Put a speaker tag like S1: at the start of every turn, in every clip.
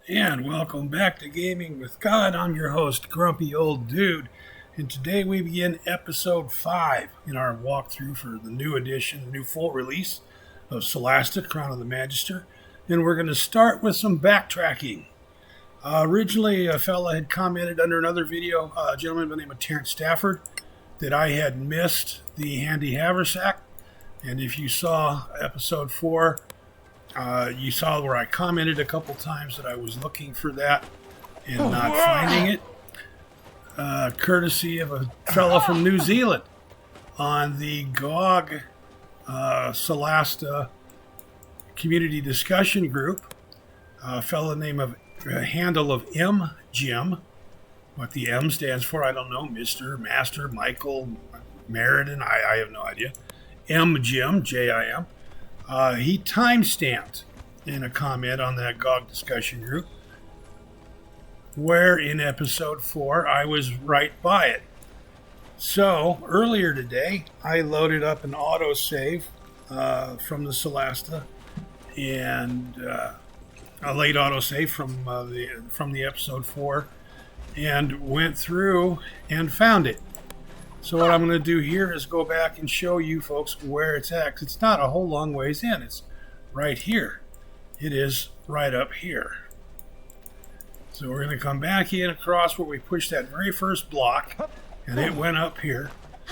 S1: And welcome back to Gaming with God. I'm your host, Grumpy Old Dude. And today we begin episode 5 in our walkthrough for the new edition, the new full release of SOLASTA, Crown of the Magister. And we're going to start with some backtracking. Originally, a fella had commented under another video, a gentleman by the name of Terrence Stafford, that I had missed the Handy Haversack. And if you saw episode 4, you saw where I commented a couple times that I was looking for that and not finding it. Courtesy of a fellow from New Zealand on the GOG SOLASTA community discussion group. A fellow named of handle of MJim. What the M stands for, I don't know. Mr., Master, Michael, Meriden, I have no idea. MJim, J-I-M. He time-stamped in a comment on that GOG discussion group where in episode 4 I was right by it. So earlier today I loaded up an autosave from the SOLASTA and a late autosave from the episode 4 and went through and found it. So what I'm going to do here is go back and show you folks where it's at. 'Cause it's not a whole long ways in. It's right here. It is right up here. So we're going to come back in across where we pushed that very first block. And it went up here.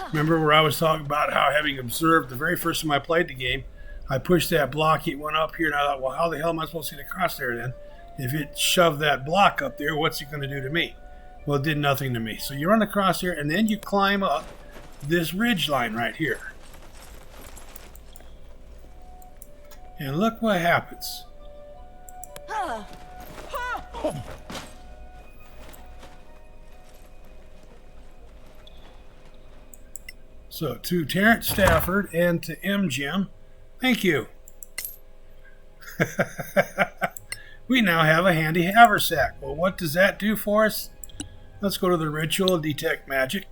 S1: Remember where I was talking about how, having observed the very first time I played the game, I pushed that block, it went up here, and I thought, well, how the hell am I supposed to get across there then? If it shoved that block up there, what's it going to do to me? Well, it did nothing to me. So you run across here, and then you climb up this ridge line right here. And look what happens. So to Terrence Stafford and to MJim, thank you. We now have a Handy Haversack. Well, what does that do for us? Let's go to the ritual and detect magic.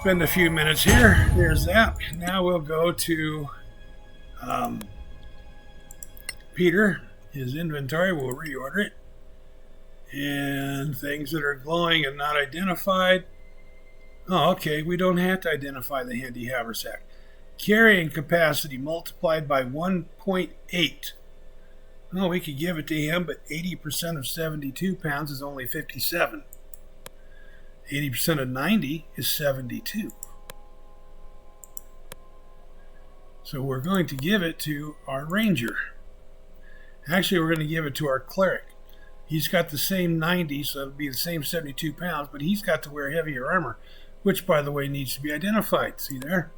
S1: Spend a few minutes here. There's that. Now we'll go to Peter, his inventory. We'll reorder it. And things that are glowing and not identified. Oh, okay. We don't have to identify the Handy Haversack. Carrying capacity multiplied by 1.8. Oh, we could give it to him, but 80% of 72 pounds is only 57. 80% of 90 is 72. So we're going to give it to our ranger. Actually, we're going to give it to our cleric. He's got the same 90, so it'll be the same 72 pounds, but he's got to wear heavier armor, which, by the way, needs to be identified. See there?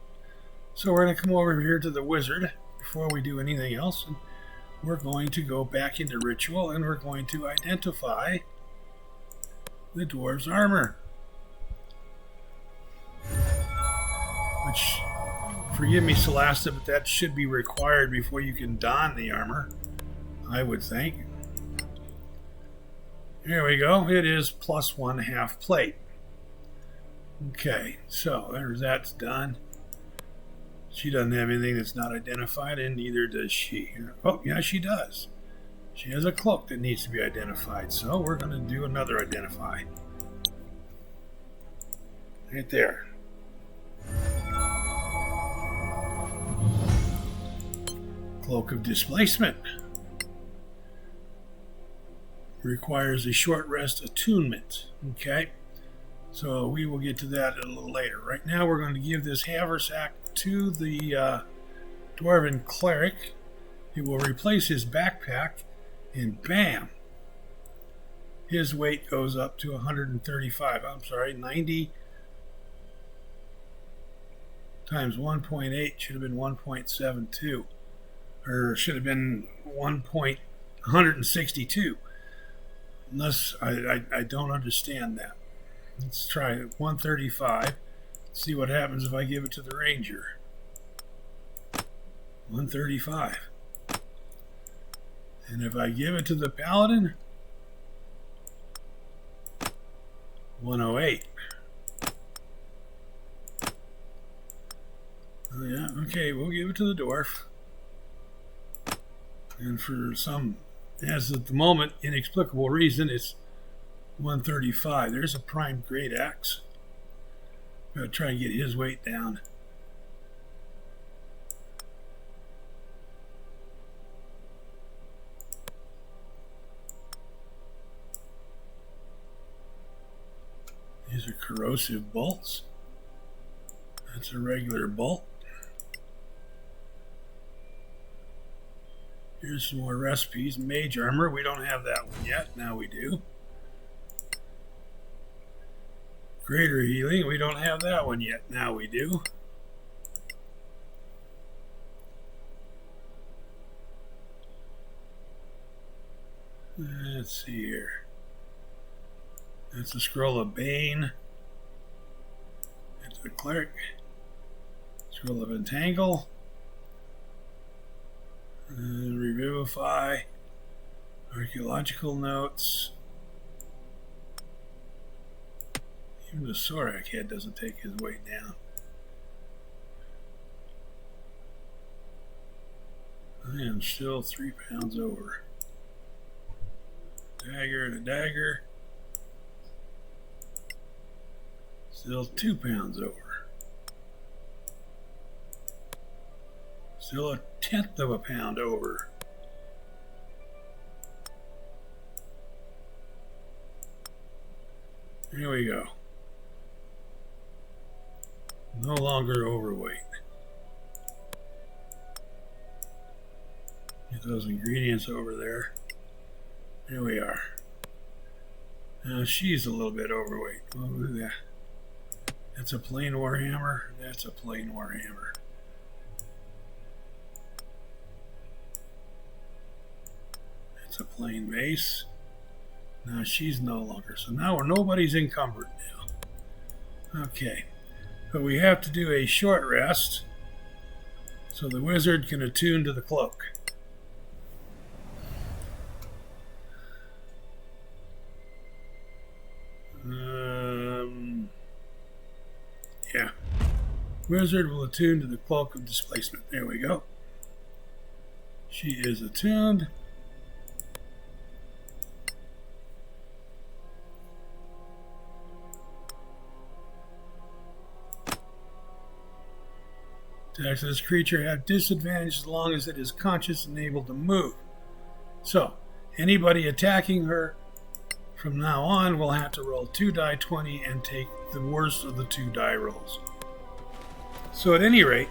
S1: So we're going to come over here to the wizard before we do anything else. And we're going to go back into ritual, and we're going to identify the dwarf's armor. Which, forgive me, SOLASTA, but that should be required before you can don the armor, I would think. There we go. It is +1 half plate. Okay, so there's that's done. She doesn't have anything that's not identified, and neither does she. Oh, yeah, she does. She has a cloak that needs to be identified, so we're going to do another identify. Right there. Cloak of Displacement. Requires a short rest attunement. Okay, so we will get to that a little later. Right now we're going to give this haversack to the dwarven cleric. It will replace his backpack, and bam, his weight goes up to 135. I'm sorry, 90 times 1.8 should have been 1.72, or should have been 162. Unless I don't understand that. Let's try it. 135. See what happens if I give it to the ranger. 135. And if I give it to the paladin, 108. Oh, yeah, okay, we'll give it to the dwarf. And for some as at the moment, inexplicable reason, it's 135. There's a prime great axe. Gotta try and get his weight down. These are corrosive bolts. That's a regular bolt. Here's some more recipes. Mage armor. We don't have that one yet. Now we do. Greater healing. We don't have that one yet. Now we do. Let's see here. That's a scroll of Bane. That's a cleric. Scroll of Entangle. Revivify. Archaeological notes. Even the Sorak head doesn't take his weight down. I am still 3 pounds over. Dagger to dagger. Still 2 pounds over. Still 1/10 of a pound over. Here we go. No longer overweight. Get those ingredients over there. Here we are. Now she's a little bit overweight. Oh, look at that. That's a plain warhammer. That's a plain warhammer. That's a plain mace. Now she's no longer. So now nobody's encumbered now. Okay. But we have to do a short rest so the wizard can attune to the cloak. Yeah. Wizard will attune to the cloak of displacement. There we go. She is attuned. Attacks of this creature have disadvantage as long as it is conscious and able to move. So, anybody attacking her from now on will have to roll 2 die 20 and take the worst of the 2 die rolls. So at any rate,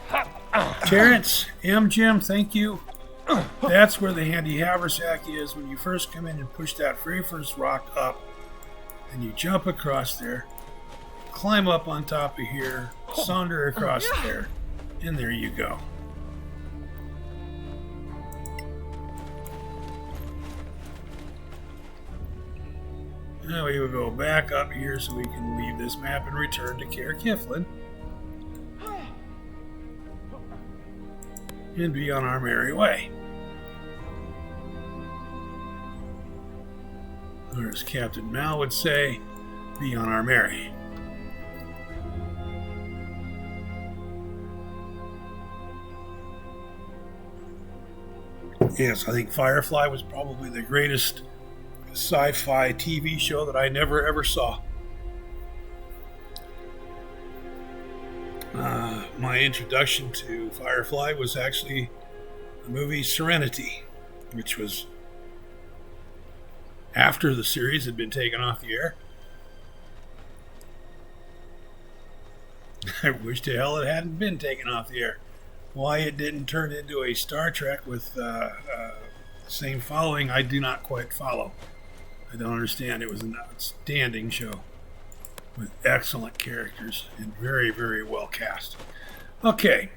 S1: Terrence, MJim, thank you. That's where the Handy Haversack is when you first come in and push that very first rock up. And you jump across there, climb up on top of here, saunter across there, and there you go. Now we will go back up here so we can leave this map and return to Caer Cyflen and be on our merry way. Or as Captain Mal would say, be on our merry. Yes, I think Firefly was probably the greatest sci-fi TV show that I never ever saw. My introduction to Firefly was actually the movie Serenity, which was after the series had been taken off the air. I wish to hell it hadn't been taken off the air. Why it didn't turn into a Star Trek with the same following, I do not quite follow. I don't understand. It was an outstanding show with excellent characters and very, very well cast. Okay,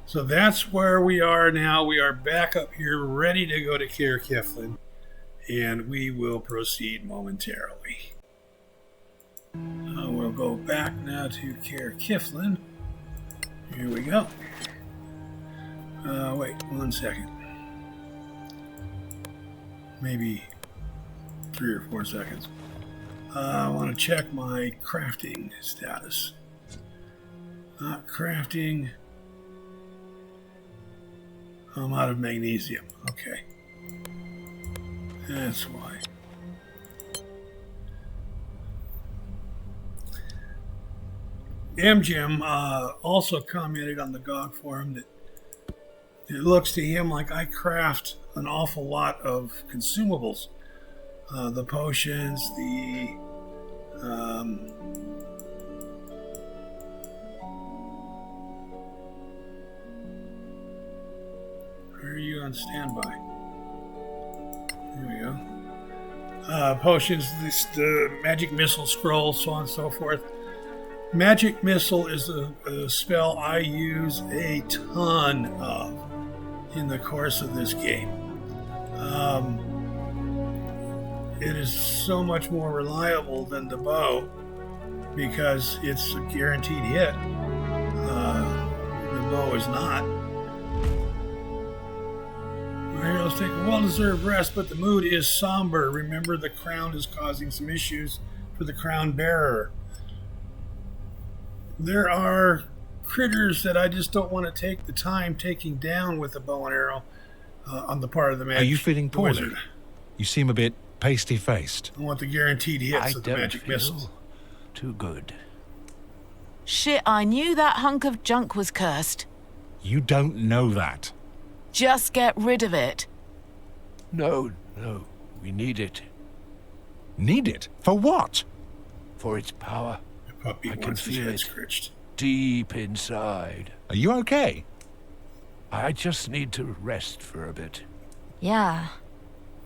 S1: so that's where we are now. We are back up here ready to go to Caer Cyflen, and we will proceed momentarily. We'll go back now to Caer Cyflen. Here we go. Wait 1 second. Maybe 3 or 4 seconds. I want to check my crafting status. Not crafting. I'm out of magnesium. Okay. That's why. MJim also commented on the GOG forum that it looks to him like I craft an awful lot of consumables. The potions, the where are you on standby? There we go. Potions, the magic missile scroll, so on and so forth. Magic missile is a spell I use a ton of in the course of this game. It is so much more reliable than the bow because it's a guaranteed hit. The bow is not. My heroes take a well-deserved rest, but the mood is somber. Remember, the crown is causing some issues for the crown bearer. There are critters that I just don't want to take the time taking down with a bow and arrow on the part of the magic.
S2: Are you feeling poorly?
S1: Wizard.
S2: You seem a bit pasty-faced.
S1: I want the guaranteed hits of the magic missiles.
S3: Too good.
S4: Shit, I knew that hunk of junk was cursed.
S2: You don't know that.
S4: Just get rid of it.
S3: No, we need it.
S2: Need it? For what?
S3: For its power.
S1: The puppy
S3: I can
S1: wants his
S3: feel
S1: head
S3: it.
S1: scritched.
S3: Deep inside.
S2: Are you okay?
S3: I just need to rest for a bit.
S5: Yeah.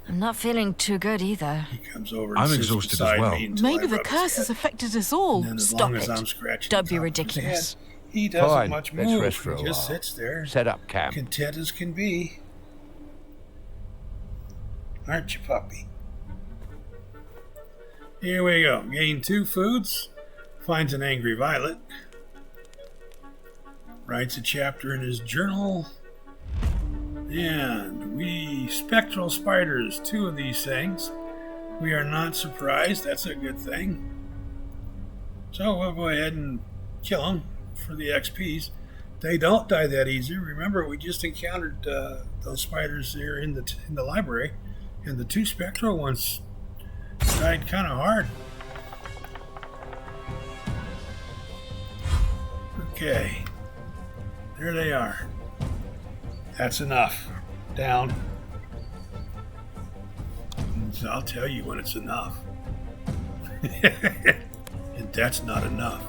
S5: I'm not feeling too good either.
S1: He comes over and
S2: I'm
S1: sits
S2: exhausted as
S1: beside
S2: well.
S1: me until I
S4: Maybe the
S1: rub his
S4: curse has
S1: head.
S4: affected us all.
S1: And then as
S4: Stop
S1: long as
S4: it.
S1: I'm scratching
S5: Don't
S1: the
S5: be
S1: top of his
S5: ridiculous.
S1: head, he doesn't
S3: Fine,
S1: much
S3: let's
S1: move.
S3: rest for a
S1: He just
S3: while.
S1: sits there,
S3: Set up camp.
S1: content as can be. Aren't you, puppy? Here we go. Gain 2 foods. Finds an angry violet. Writes a chapter in his journal. And we spectral spiders 2 of these things. We are not surprised. That's a good thing. So we'll go ahead and kill them for the XPs. They don't die that easy. Remember, we just encountered those spiders there in the library, and the 2 spectral ones died kind of hard. Okay, there they are. That's enough. Down. So I'll tell you when it's enough. And that's not enough.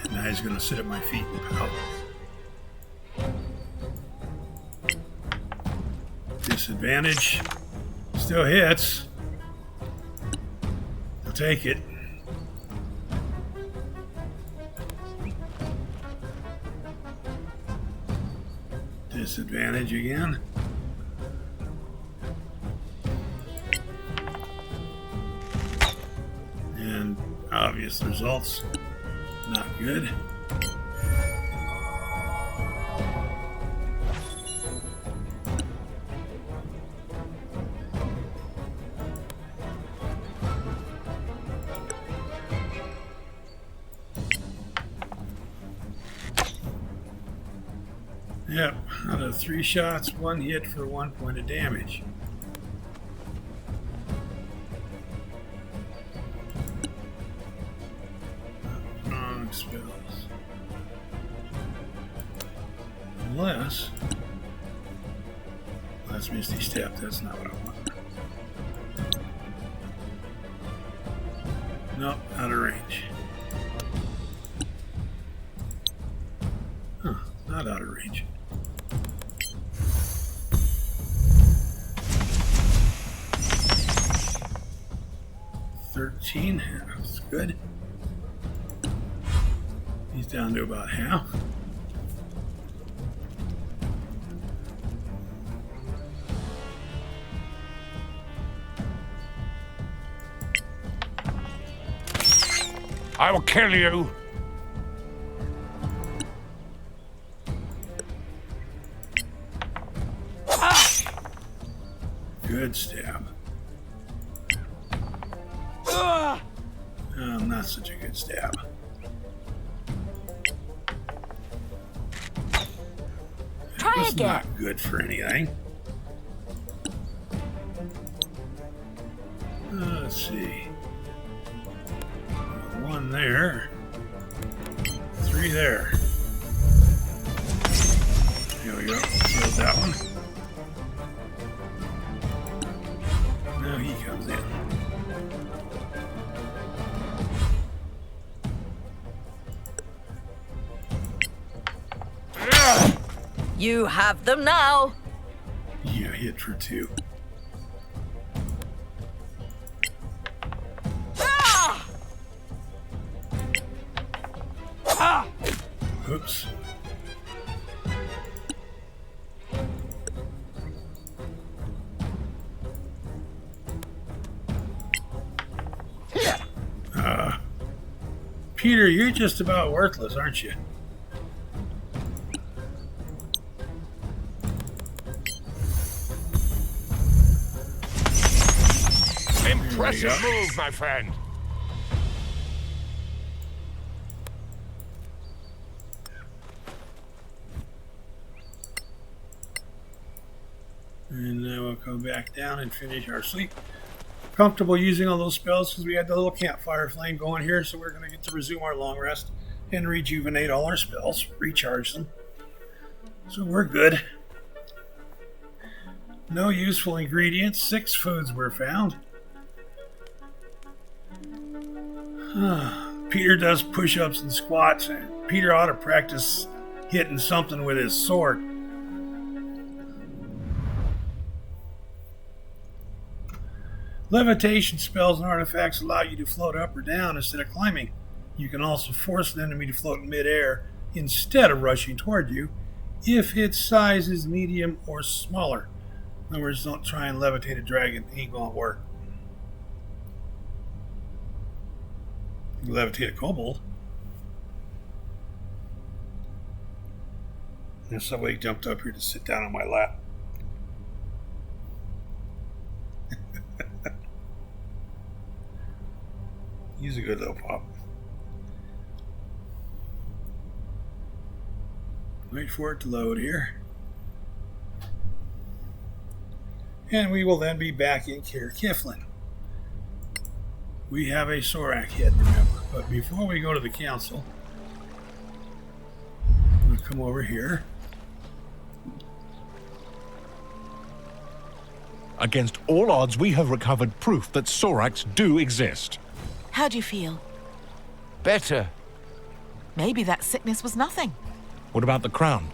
S1: And now he's going to sit at my feet and pout. Disadvantage. Still hits. I'll take it. Disadvantage again. And obvious results. Not good. Yep, out of 3 shots, 1 hit for 1 point of damage. Wrong spells. Unless that's Misty Step, that's not what I want. Nope, out of range. Huh, not out of range. That's good. He's down to about half.
S3: I will kill you.
S1: Good stab. Not such a good stab.
S5: Try
S1: It's
S5: again.
S1: not good for anything. Let's see. 1 there. 3 there. Here we go. Killed that one. Now he comes in.
S5: You have them now.
S1: Yeah, hit for 2. Oops. Peter, you're just about worthless, aren't you?
S3: Impressive move, my friend.
S1: And then we'll come back down and finish our sleep. Comfortable using all those spells because we had the little campfire flame going here, so we're going to get to resume our long rest and rejuvenate all our spells, recharge them. So we're good. No useful ingredients. 6 foods were found. Peter does push-ups and squats. Peter ought to practice hitting something with his sword. Levitation spells and artifacts allow you to float up or down instead of climbing. You can also force an enemy to float in midair instead of rushing toward you if its size is medium or smaller. In other words, don't try and levitate a dragon. It ain't gonna work. You can levitate a kobold. And somebody jumped up here to sit down on my lap. He's a good little pup. Wait for it to load here. And we will then be back in Caer Cyflen. We have a Sorak head, remember. But before we go to the council, we'll come over here.
S2: Against all odds, we have recovered proof that Soraks do exist.
S4: How do you feel?
S3: Better.
S4: Maybe that sickness was nothing.
S2: What about the crown?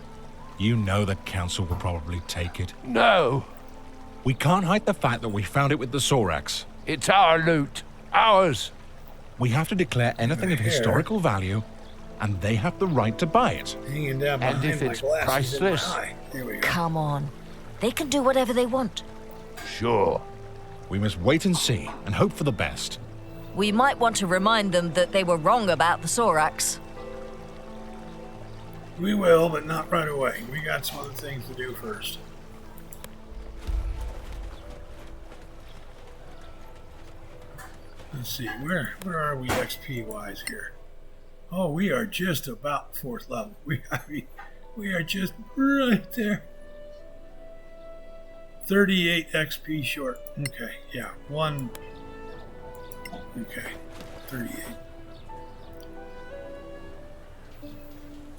S2: You know the council will probably take it.
S3: No.
S2: We can't hide the fact that we found it with the Soraks.
S3: It's our loot. Ours.
S2: We have to declare anything of historical value, and they have the right to buy it.
S1: Hanging down
S3: And
S1: behind
S3: if
S1: my
S3: it's
S1: glasses in my
S3: priceless?
S1: eye. There we go.
S5: Come on. They can do whatever they want.
S3: Sure.
S2: We must wait and see, and hope for the best.
S5: We might want to remind them that they were wrong about the Soraks.
S1: We will, but not right away. We got some other things to do first. Let's see, where are we XP wise here? Oh, we are just about 4th level. We are just right there. 38 XP short. Okay, yeah, 1. Okay, 38.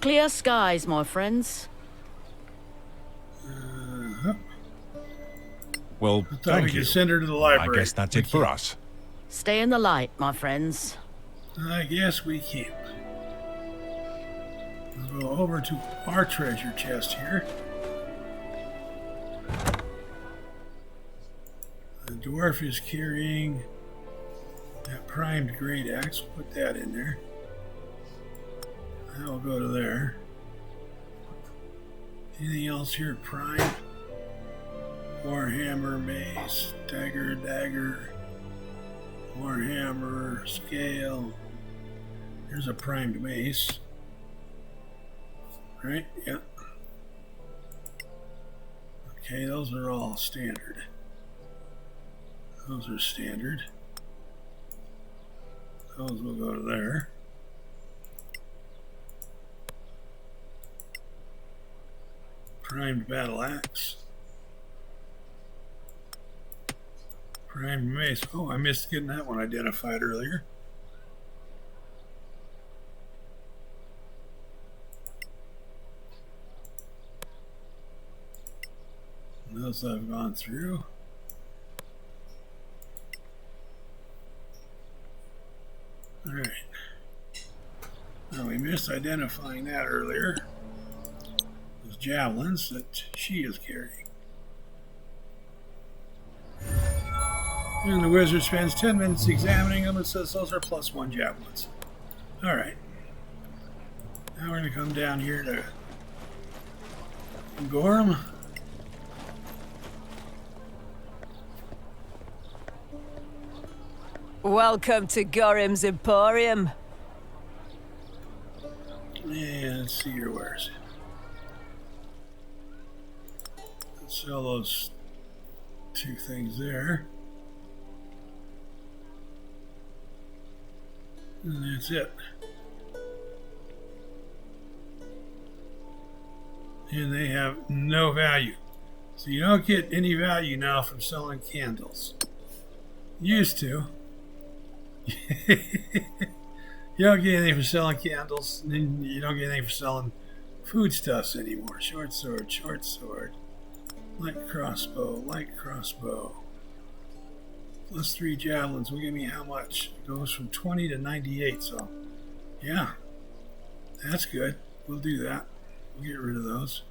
S6: Clear skies, my friends.
S2: Well,
S1: I thought
S2: thank
S1: we
S2: you.
S1: could send her to the
S2: I
S1: library.
S2: guess that's it for us.
S6: Stay in the light, my friends.
S1: I guess we can't. We'll go over to our treasure chest here. The dwarf is carrying that primed great axe. We'll put that in there. That will go to there. Anything else here primed? Warhammer, mace, dagger, Warhammer, scale. Here's a primed mace. Right? Yep. Okay, those are all standard. Those are standard. Those will go to there. Primed battle axe. Prime mace. Oh, I missed getting that one identified earlier. Those I've gone through. All right. Now we missed identifying that earlier. Those javelins that she is carrying. And the wizard spends 10 minutes examining them and says those are +1 javelins. All right. Now we're going to come down here to Gorham.
S7: Welcome to Gorham's Emporium.
S1: And let's see your wares. Let's sell those 2 things there. And that's it. And they have no value. So you don't get any value now from selling candles. Used to. You don't get anything for selling candles, and you don't get anything for selling foodstuffs anymore. Short sword, light crossbow, +3 javelins will give me how much? It goes from 20 to 98, so yeah, that's good. We'll do that. We'll get rid of those.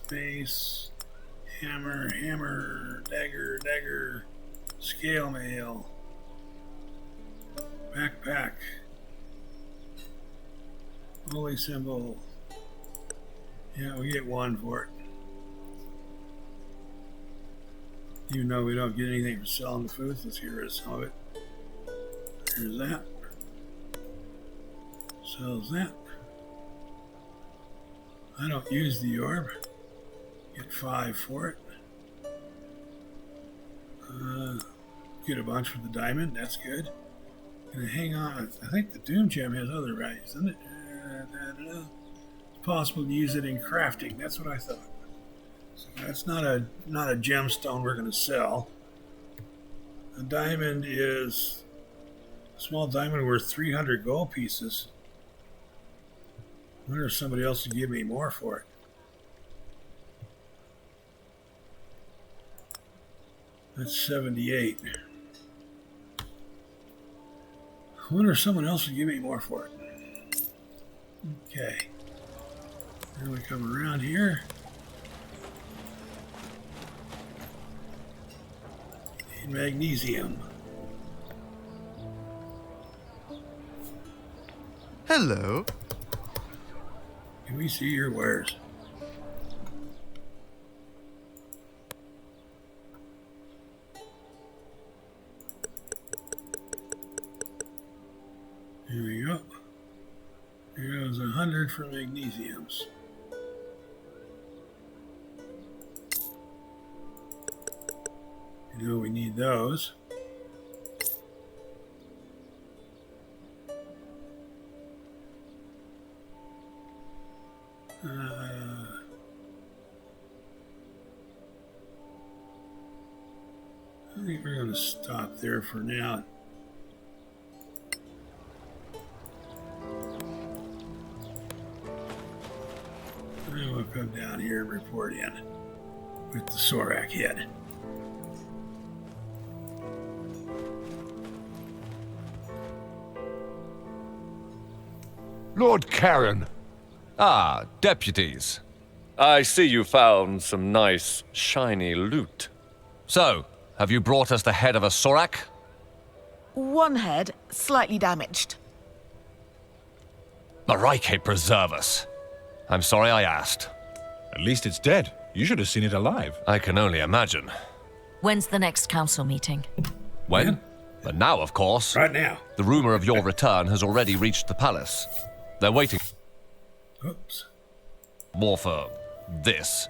S1: Base. Hammer, dagger, scale mail, backpack, holy symbol. Yeah, we get 1 for it. Even though we don't get anything for selling the foods, let's get rid of some of it. Here's that. Sells that. I don't use the orb. Get 5 for it. Get a bunch for the diamond. That's good. Gonna hang on. I think the Doom Gem has other values, doesn't it? It's possible to use it in crafting. That's what I thought. So that's not a gemstone we're gonna sell. A diamond is a small diamond worth 300 gold pieces. I wonder if somebody else would give me more for it. That's 78. I wonder if someone else would give me more for it. Okay. Then we come around here. Need magnesium.
S8: Hello.
S1: Can we see your wares? Here we go. Here goes 100 for magnesiums. You know we need those. I think we're going to stop there for now. And we'll come down here and report in with the Sorak head.
S3: Lord Karen.
S9: Ah, deputies. I see you found some nice, shiny loot. So, have you brought us the head of a Sorak?
S4: 1 head, slightly damaged.
S9: Marike preserve us. I'm sorry I asked.
S2: At least it's dead. You should have seen it alive.
S9: I can only imagine.
S5: When's the next council meeting?
S9: When?
S1: Yeah.
S9: But now, of course.
S1: Right now.
S9: The rumor of your return has already reached the palace. They're waiting
S1: Oops.
S9: more for this.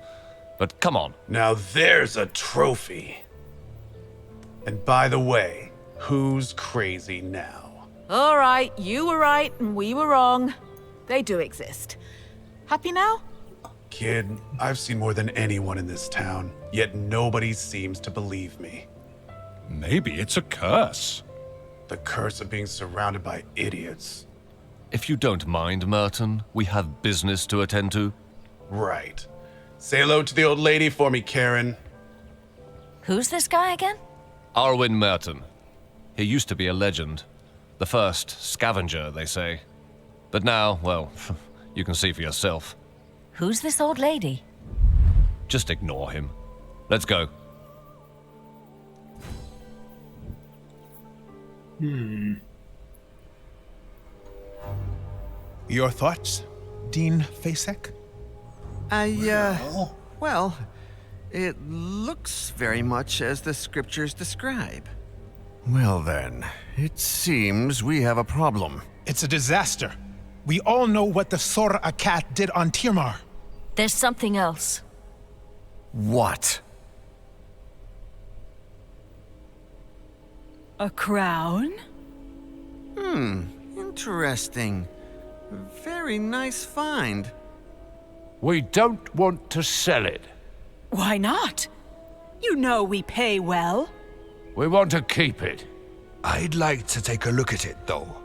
S9: But come on.
S8: Now there's a trophy. And by the way, who's crazy now?
S4: All right, you were right and we were wrong. They do exist. Happy now?
S8: Kid, I've seen more than anyone in this town, yet nobody seems to believe me.
S2: Maybe it's a curse.
S8: The curse of being surrounded by idiots.
S9: If you don't mind, Merton, we have business to attend to.
S8: Right. Say hello to the old lady for me, Karen.
S5: Who's this guy again?
S9: ARWIN Merton. He used to be a legend. The first scavenger, they say. But now, well, you can see for yourself.
S5: Who's this old lady?
S9: Just ignore him. Let's go.
S10: Your thoughts, Dean Fasek?
S11: Well, it looks very much as the scriptures describe.
S12: Well then, it seems we have a problem.
S10: It's a disaster. We all know what the Sorak did on Tirmar.
S5: There's something else.
S12: What?
S7: A crown?
S11: Interesting. Very nice find.
S3: We don't want to sell it.
S7: Why not? You know we pay well.
S3: We want to keep it.
S12: I'd like to take a look at it, though.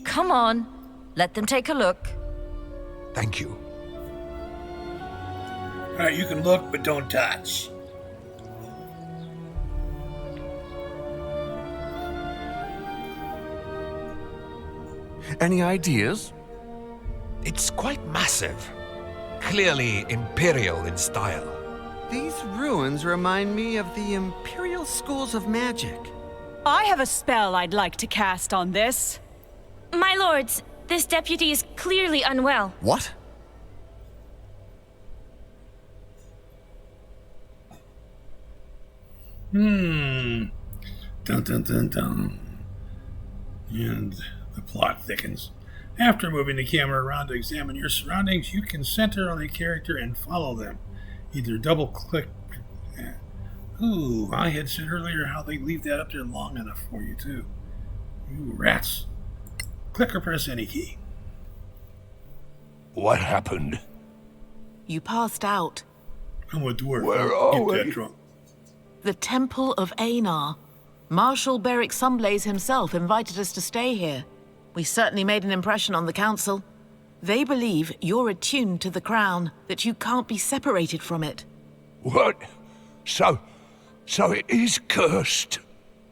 S5: Come on, let them take a look.
S12: Thank you.
S1: All right, you can look, but don't touch.
S12: Any ideas?
S13: It's quite massive. Clearly imperial in style.
S11: These ruins remind me of the Imperial Schools of Magic.
S7: I have a spell I'd like to cast on this.
S14: My lords, this deputy is clearly unwell.
S12: What?
S1: Dun dun dun dun. And the plot thickens. After moving the camera around to examine your surroundings, you can center on a character and follow them. Either double click. Ooh, I had said earlier how they leave that up there long enough for you, too. You rats. Click or press any key.
S3: What happened?
S4: You passed out.
S1: I'm a dwarf.
S3: Where are we?
S1: That drunk.
S4: The Temple of Einar. Marshal Beric Sunblaze himself invited us to stay here. We certainly made an impression on the council. They believe you're attuned to the crown, that you can't be separated from it.
S3: What? So it is cursed?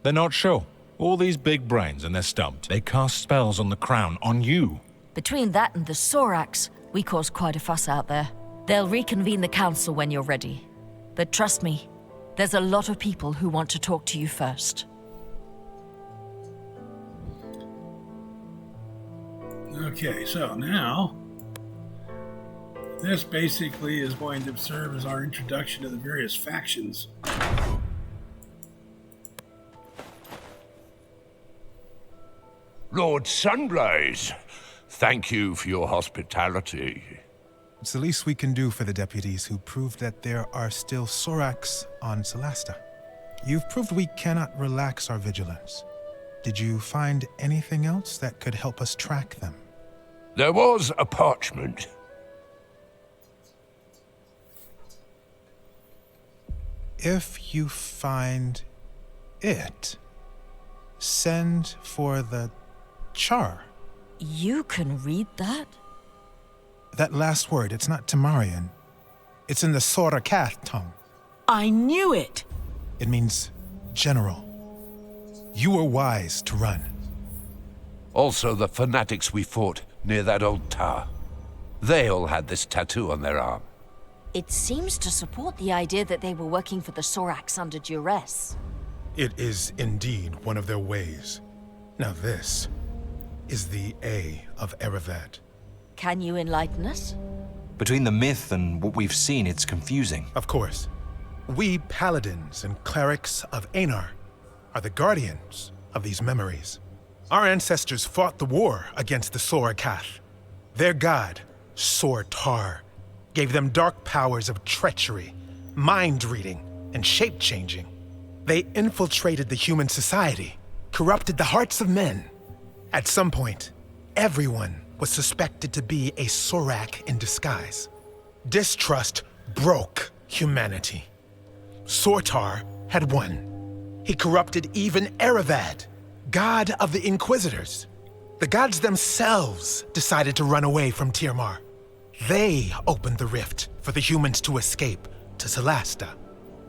S2: They're not sure. All these big brains and they're stumped. They cast spells on the crown, on you.
S5: Between that and the Soraks, we caused quite a fuss out there. They'll reconvene the council when you're ready. But trust me, there's a lot of people who want to talk to you first.
S1: Okay, so now this basically is going to serve as our introduction to the various factions.
S3: Lord Sunblaze, thank you for your hospitality.
S10: It's the least we can do for the deputies who proved that there are still Soraks on SOLASTA. You've proved we cannot relax our vigilance. Did you find anything else that could help us track them?
S3: There was a parchment.
S10: If you find it, send for the char.
S5: You can read that?
S10: That last word, it's not Temarian. It's in the Sorak tongue.
S4: I knew it!
S10: It means general. You were wise to run.
S3: Also the fanatics we fought near that old tower. They all had this tattoo on their arm.
S5: It seems to support the idea that they were working for the Soraks under duress.
S10: It is indeed one of their ways. Now this is the A of Erevad.
S5: Can you enlighten us?
S13: Between the myth and what we've seen, it's confusing.
S10: Of course. We paladins and clerics of Einar are the guardians of these memories. Our ancestors fought the war against the Sorakath. Their god, Sortar, gave them dark powers of treachery, mind-reading, and shape-changing. They infiltrated the human society, corrupted the hearts of men. At some point, everyone was suspected to be a Sorak in disguise. Distrust broke humanity. Sortar had won. He corrupted even Erevad, god of the Inquisitors. The gods themselves decided to run away from Tirmar. They opened the rift for the humans to escape to Solasta.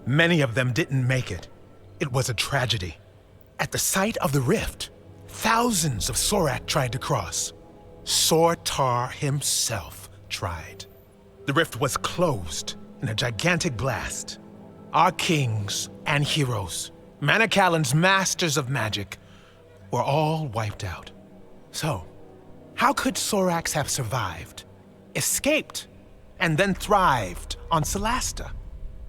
S10: Many of them didn't make it. It was a tragedy. At the site of the rift, thousands of Sorak tried to cross. Sortar himself tried. The rift was closed in a gigantic blast. Our kings and heroes, Manicalan's masters of magic, were all wiped out. So, how could Soraks have survived, escaped, and then thrived on Solasta?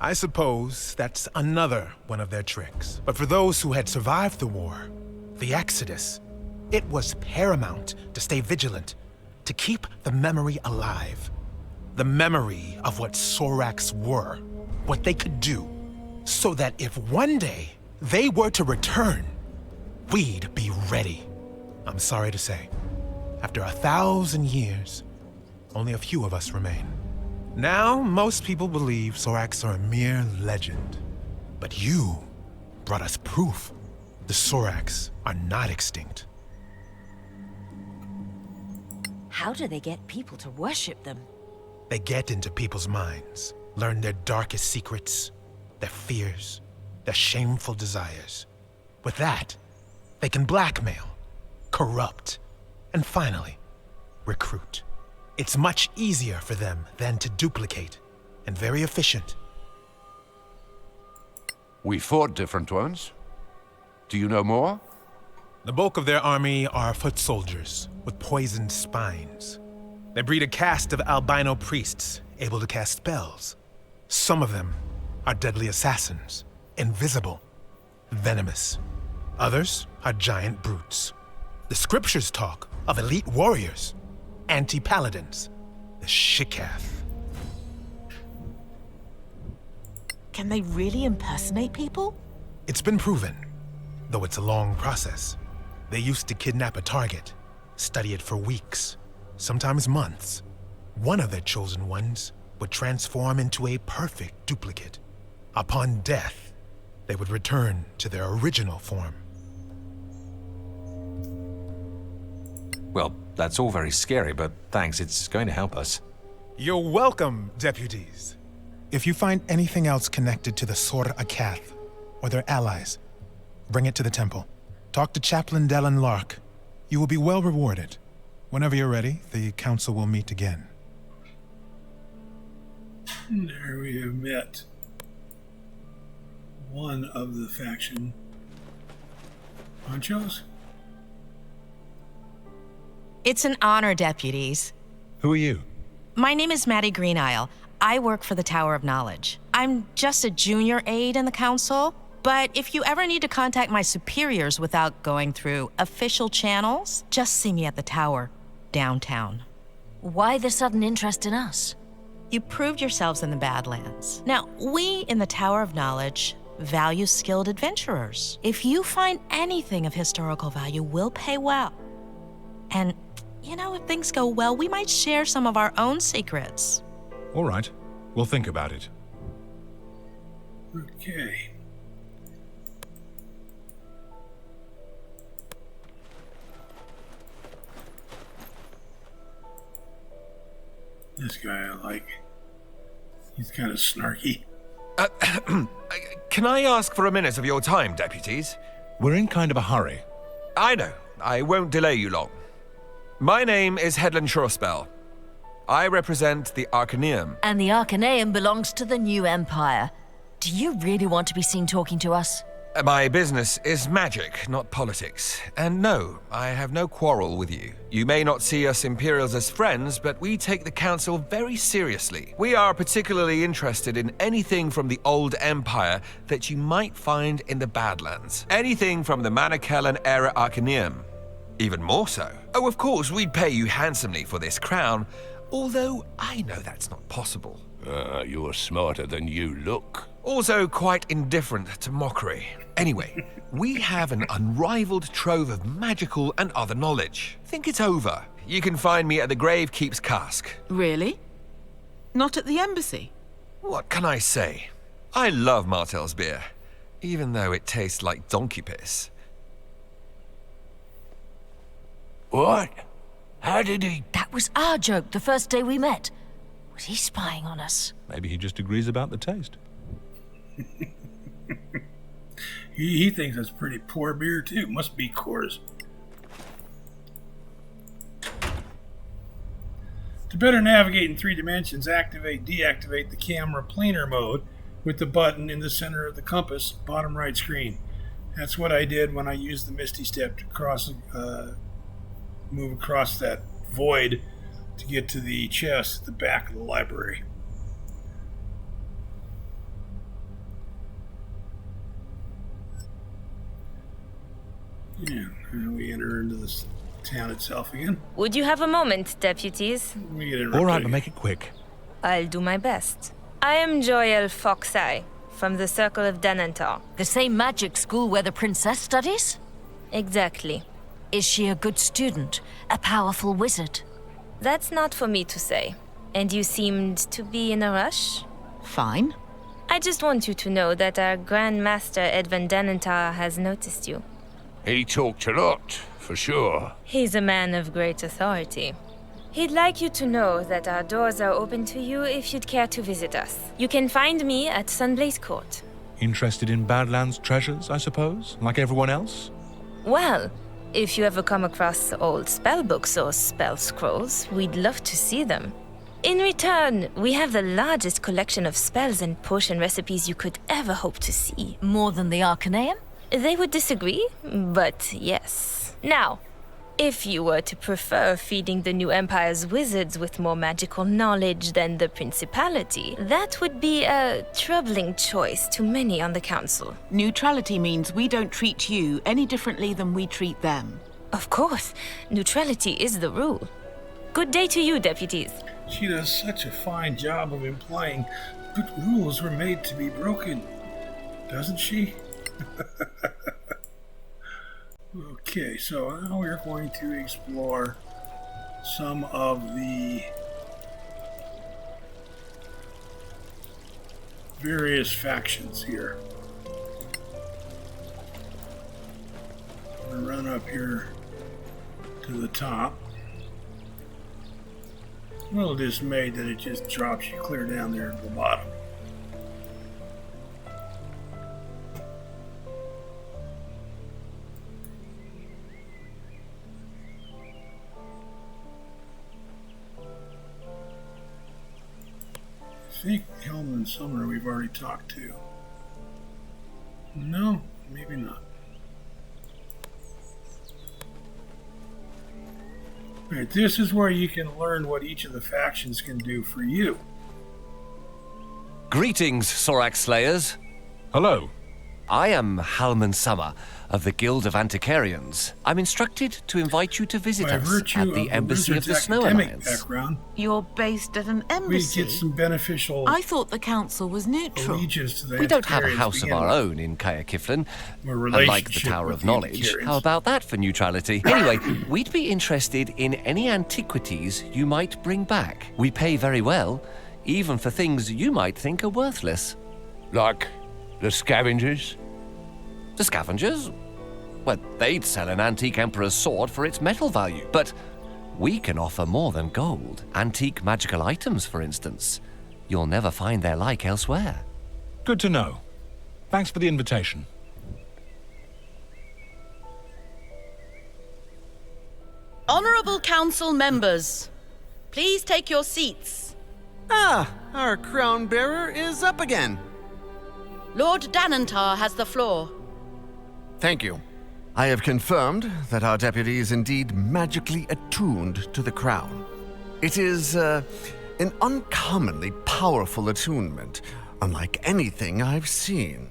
S10: I suppose that's another one of their tricks. But for those who had survived the war, the Exodus, it was paramount to stay vigilant, to keep the memory alive. The memory of what Soraks were, what they could do, so that if one day they were to return, we'd be ready. I'm sorry to say, after 1,000 years, only a few of us remain. Now, most people believe Soraks are a mere legend. But you brought us proof. The Soraks are not extinct.
S5: How do they get people to worship them?
S10: They get into people's minds, learn their darkest secrets, their fears, their shameful desires. With that, they can blackmail, corrupt, and finally, recruit. It's much easier for them than to duplicate, and very efficient.
S3: We fought different ones. Do you know more?
S10: The bulk of their army are foot soldiers with poisoned spines. They breed a caste of albino priests able to cast spells. Some of them are deadly assassins, invisible, venomous. Others are giant brutes. The scriptures talk of elite warriors, anti-paladins, the Shikath.
S4: Can they really impersonate people?
S10: It's been proven, though it's a long process. They used to kidnap a target, study it for weeks, sometimes months. One of their chosen ones would transform into a perfect duplicate. Upon death, they would return to their original form.
S13: Well, that's all very scary, but thanks, it's going to help us.
S10: You're welcome, deputies. If you find anything else connected to the Sorak or their allies, bring it to the temple. Talk to Chaplain Dellen Lark. You will be well rewarded. Whenever you're ready, the council will meet again.
S1: There we have met one of the faction ponchos.
S15: It's an honor, deputies.
S2: Who are you?
S15: My name is Maddie Greenisle. I work for the Tower of Knowledge. I'm just a junior aide in the council, but if you ever need to contact my superiors without going through official channels, just see me at the tower, downtown.
S5: Why the sudden interest in us?
S15: You proved yourselves in the Badlands. Now, we in the Tower of Knowledge value skilled adventurers. If you find anything of historical value, we'll pay well. And, you know, if things go well, we might share some of our own secrets.
S2: All right. We'll think about it.
S1: Okay. This guy I like. He's kind of snarky.
S16: Can I ask for a minute of your time, deputies?
S2: We're in kind of a hurry.
S16: I know. I won't delay you long. My name is Headland Shorespell. I represent the Arcaneum.
S5: And the Arcaneum belongs to the New Empire. Do you really want to be seen talking to us?
S16: My business is magic, not politics. And no, I have no quarrel with you. You may not see us Imperials as friends, but we take the Council very seriously. We are particularly interested in anything from the Old Empire that you might find in the Badlands. Anything from the Manicalan era Arcaneum. Even more so. Oh, of course, we'd pay you handsomely for this crown, although I know that's not possible.
S3: You're smarter than you look.
S16: Also quite indifferent to mockery. Anyway, we have an unrivaled trove of magical and other knowledge. Think it over. You can find me at the Gravekeep's cask.
S4: Really? Not at the embassy?
S16: What can I say? I love Martell's beer, even though it tastes like donkey piss.
S3: What? How did he...
S5: That was our joke the first day we met. Was he spying on us?
S2: Maybe he just agrees about the taste.
S1: He thinks that's pretty poor beer, too. Must be Coors. To better navigate in 3 dimensions, deactivate the camera planar mode with the button in the center of the compass, bottom right screen. That's what I did when I used the Misty Step to move across that void to get to the chest at the back of the library. Yeah, and we enter into this town itself again.
S14: Would you have a moment, deputies?
S2: All right, but make it quick.
S14: I'll do my best. I am Joel Foxeye, from the Circle of Denantar.
S5: The same magic school where the princess studies?
S14: Exactly.
S5: Is she a good student? A powerful wizard?
S14: That's not for me to say. And you seemed to be in a rush?
S4: Fine.
S14: I just want you to know that our Grand Master Edwin Denantar has noticed you.
S3: He talked a lot, for sure.
S14: He's a man of great authority. He'd like you to know that our doors are open to you if you'd care to visit us. You can find me at Sunblaze Court.
S2: Interested in Badlands treasures, I suppose, like everyone else?
S14: Well, if you ever come across old spellbooks or spell scrolls, we'd love to see them. In return, we have the largest collection of spells and potion recipes you could ever hope to see.
S5: More than the Arcaneum?
S14: They would disagree, but yes. Now, if you were to prefer feeding the New Empire's wizards with more magical knowledge than the Principality, that would be a troubling choice to many on the Council.
S4: Neutrality means we don't treat you any differently than we treat them.
S14: Of course, neutrality is the rule. Good day to you, deputies.
S1: She does such a fine job of implying that rules were made to be broken, doesn't she? Okay, so now we're going to explore some of the various factions here. I'm going to run up here to the top. I'm a little dismayed that it just drops you clear down there to the bottom. I think Helm and Summer we've already talked to. No, maybe not. Alright, this is where you can learn what each of the factions can do for you.
S9: Greetings, Sorak Slayers.
S2: Hello.
S9: I am Halman Summer of the Guild of Antiquarians. I'm instructed to invite you to visit us at the Embassy of the Snow Alliance.
S1: Background,
S4: You're based at an embassy?
S1: we get some beneficial
S4: I thought the council was neutral.
S1: allegiance to the
S9: We don't have a
S1: Antiquarians
S9: house of
S1: begin
S9: our
S1: with.
S9: own in Caer Cyflen,
S1: Or
S9: unlike the
S1: relationship
S9: Tower
S1: with
S9: of
S1: the
S9: Knowledge.
S1: Antiquarians.
S9: How about that for neutrality? Anyway, we'd be interested in any antiquities you might bring back. We pay very well, even for things you might think are worthless.
S3: Like the scavengers?
S9: The scavengers? Well, they'd sell an antique emperor's sword for its metal value, but we can offer more than gold. Antique magical items, for instance. You'll never find their like elsewhere.
S2: Good to know. Thanks for the invitation.
S6: Honorable Council members, please take your seats.
S11: Ah, our crown bearer is up again.
S6: Lord Danantar has the floor.
S12: Thank you. I have confirmed that our deputy is indeed magically attuned to the crown. It is an uncommonly powerful attunement, unlike anything I've seen.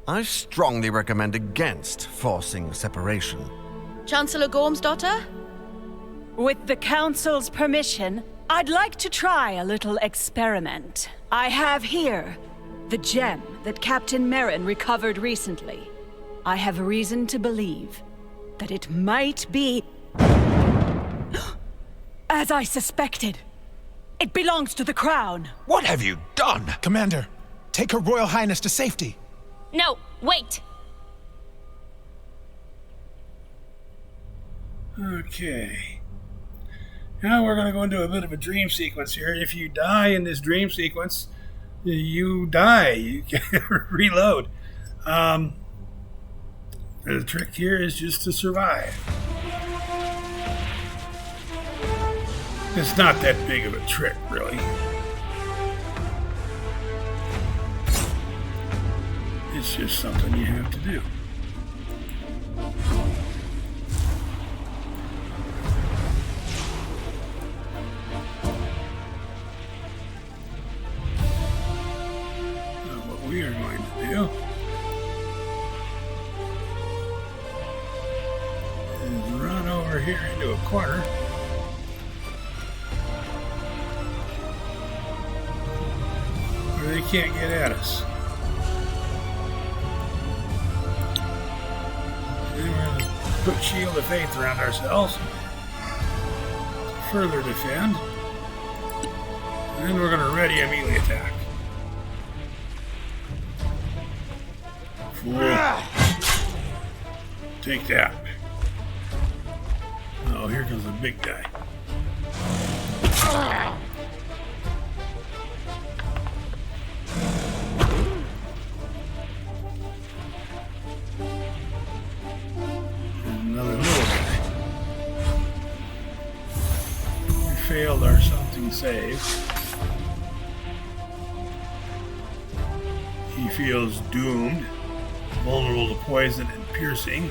S12: I strongly recommend against forcing separation.
S6: Chancellor Gormsdotter?
S7: With the Council's permission, I'd like to try a little experiment. I have here The gem that Captain Merrin recovered recently. I have reason to believe that it might be... as I suspected. It belongs to the Crown.
S16: What have you done?
S10: Commander, take Her Royal Highness to safety.
S14: No, wait!
S1: Okay. Now we're going to go into a bit of a dream sequence here. If you die in this dream sequence, you die. You can reload. The trick here is just to survive. It's not that big of a trick, really. It's just something you have to do. Now what we are going to do is run over here into a corner. Where they can't get at us. Then we're going to put Shield of Faith around ourselves to further defend. And then we're going to ready a melee attack. Fool. Take that. Oh, here comes the big guy. Another little guy. We failed our something save. He feels doomed, vulnerable to poison and piercing.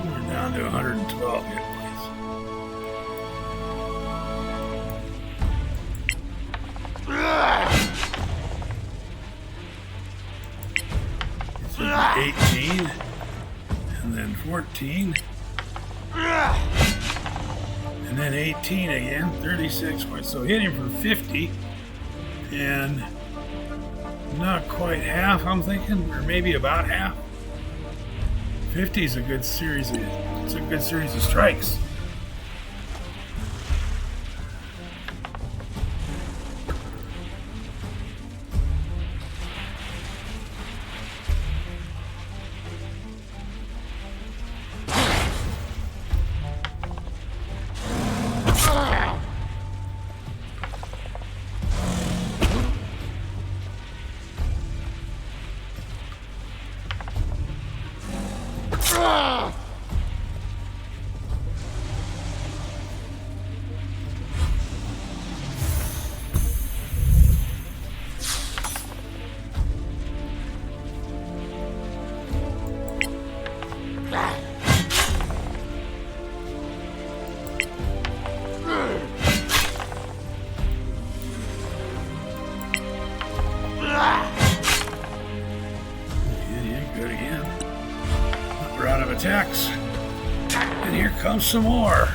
S1: We're down to 112 hit points. It's 18, and then 14, and then 18 again, 36 points. So hit him for 50, and not quite half, I'm thinking, or maybe about half. 50 is a good series of, it's a good series of strikes. Good again. We're out of attacks. And here comes some more.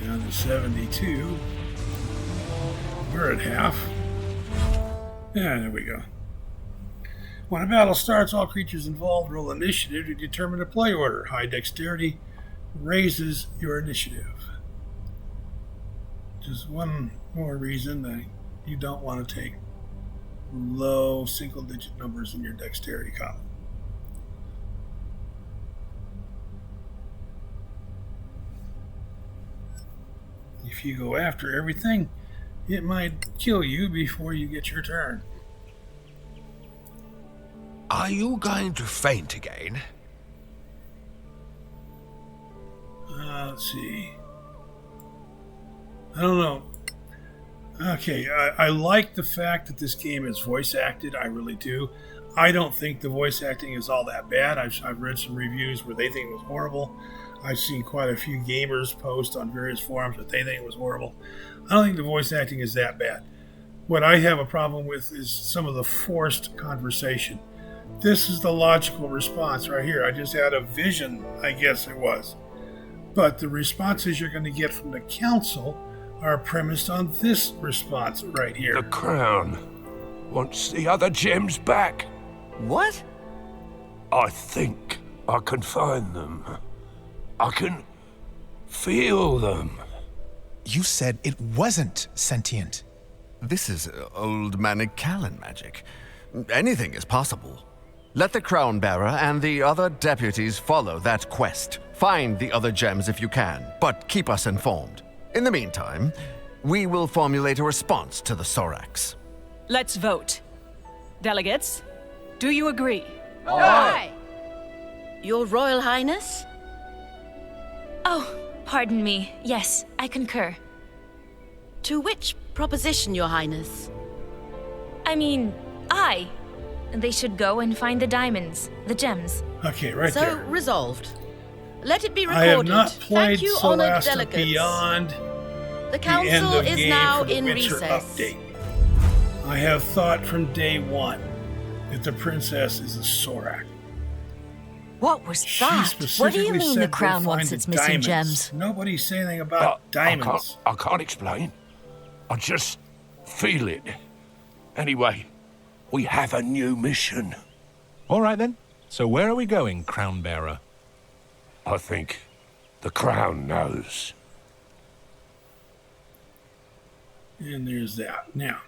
S1: Down to 72. We're at half. Yeah, there we go. When a battle starts, all creatures involved roll initiative to determine a play order. High dexterity raises your initiative. Just one more reason that you don't want to take low single-digit numbers in your dexterity column. If you go after everything, it might kill you before you get your turn.
S16: Are you going to faint again?
S1: Let's see. I don't know. Okay, I like the fact that this game is voice acted. I really do. I don't think the voice acting is all that bad. I've read some reviews where they think it was horrible. I've seen quite a few gamers post on various forums that they think it was horrible. I don't think the voice acting is that bad. What I have a problem with is some of the forced conversation. This is the logical response right here. I just had a vision, I guess it was. But the responses you're going to get from the council are premised on this response right here.
S3: The Crown wants the other gems back.
S9: What?
S3: I think I can find them. I can feel them.
S10: You said it wasn't sentient.
S12: This is old Manicalan magic. Anything is possible. Let the Crown Bearer and the other deputies follow that quest. Find the other gems if you can, but keep us informed. In the meantime, we will formulate a response to the Soraks.
S7: Let's vote. Delegates, do you agree?
S6: Aye. Your Royal Highness?
S14: Oh, pardon me. Yes, I concur.
S6: To which proposition, Your Highness?
S14: I mean, they should go and find the diamonds, the gems.
S1: Okay, right
S6: so,
S1: there.
S6: So, resolved. Let it be recorded.
S1: I have not played
S6: Thank you, honored
S1: SOLASTA
S6: delegates.
S1: beyond
S6: the council
S1: the end of
S6: is
S1: game
S6: now
S1: for the
S6: in
S1: Winter
S6: recess.
S1: Update. I have thought from day one that the princess is a Sorak.
S5: What was that? What do you mean the crown wants its missing gems?
S1: Nobody's saying anything about diamonds.
S3: I can't explain. I just feel it. Anyway, we have a new mission.
S2: All right then. So where are we going, Crown Bearer?
S3: I think the Crown knows.
S1: And there's that. Now,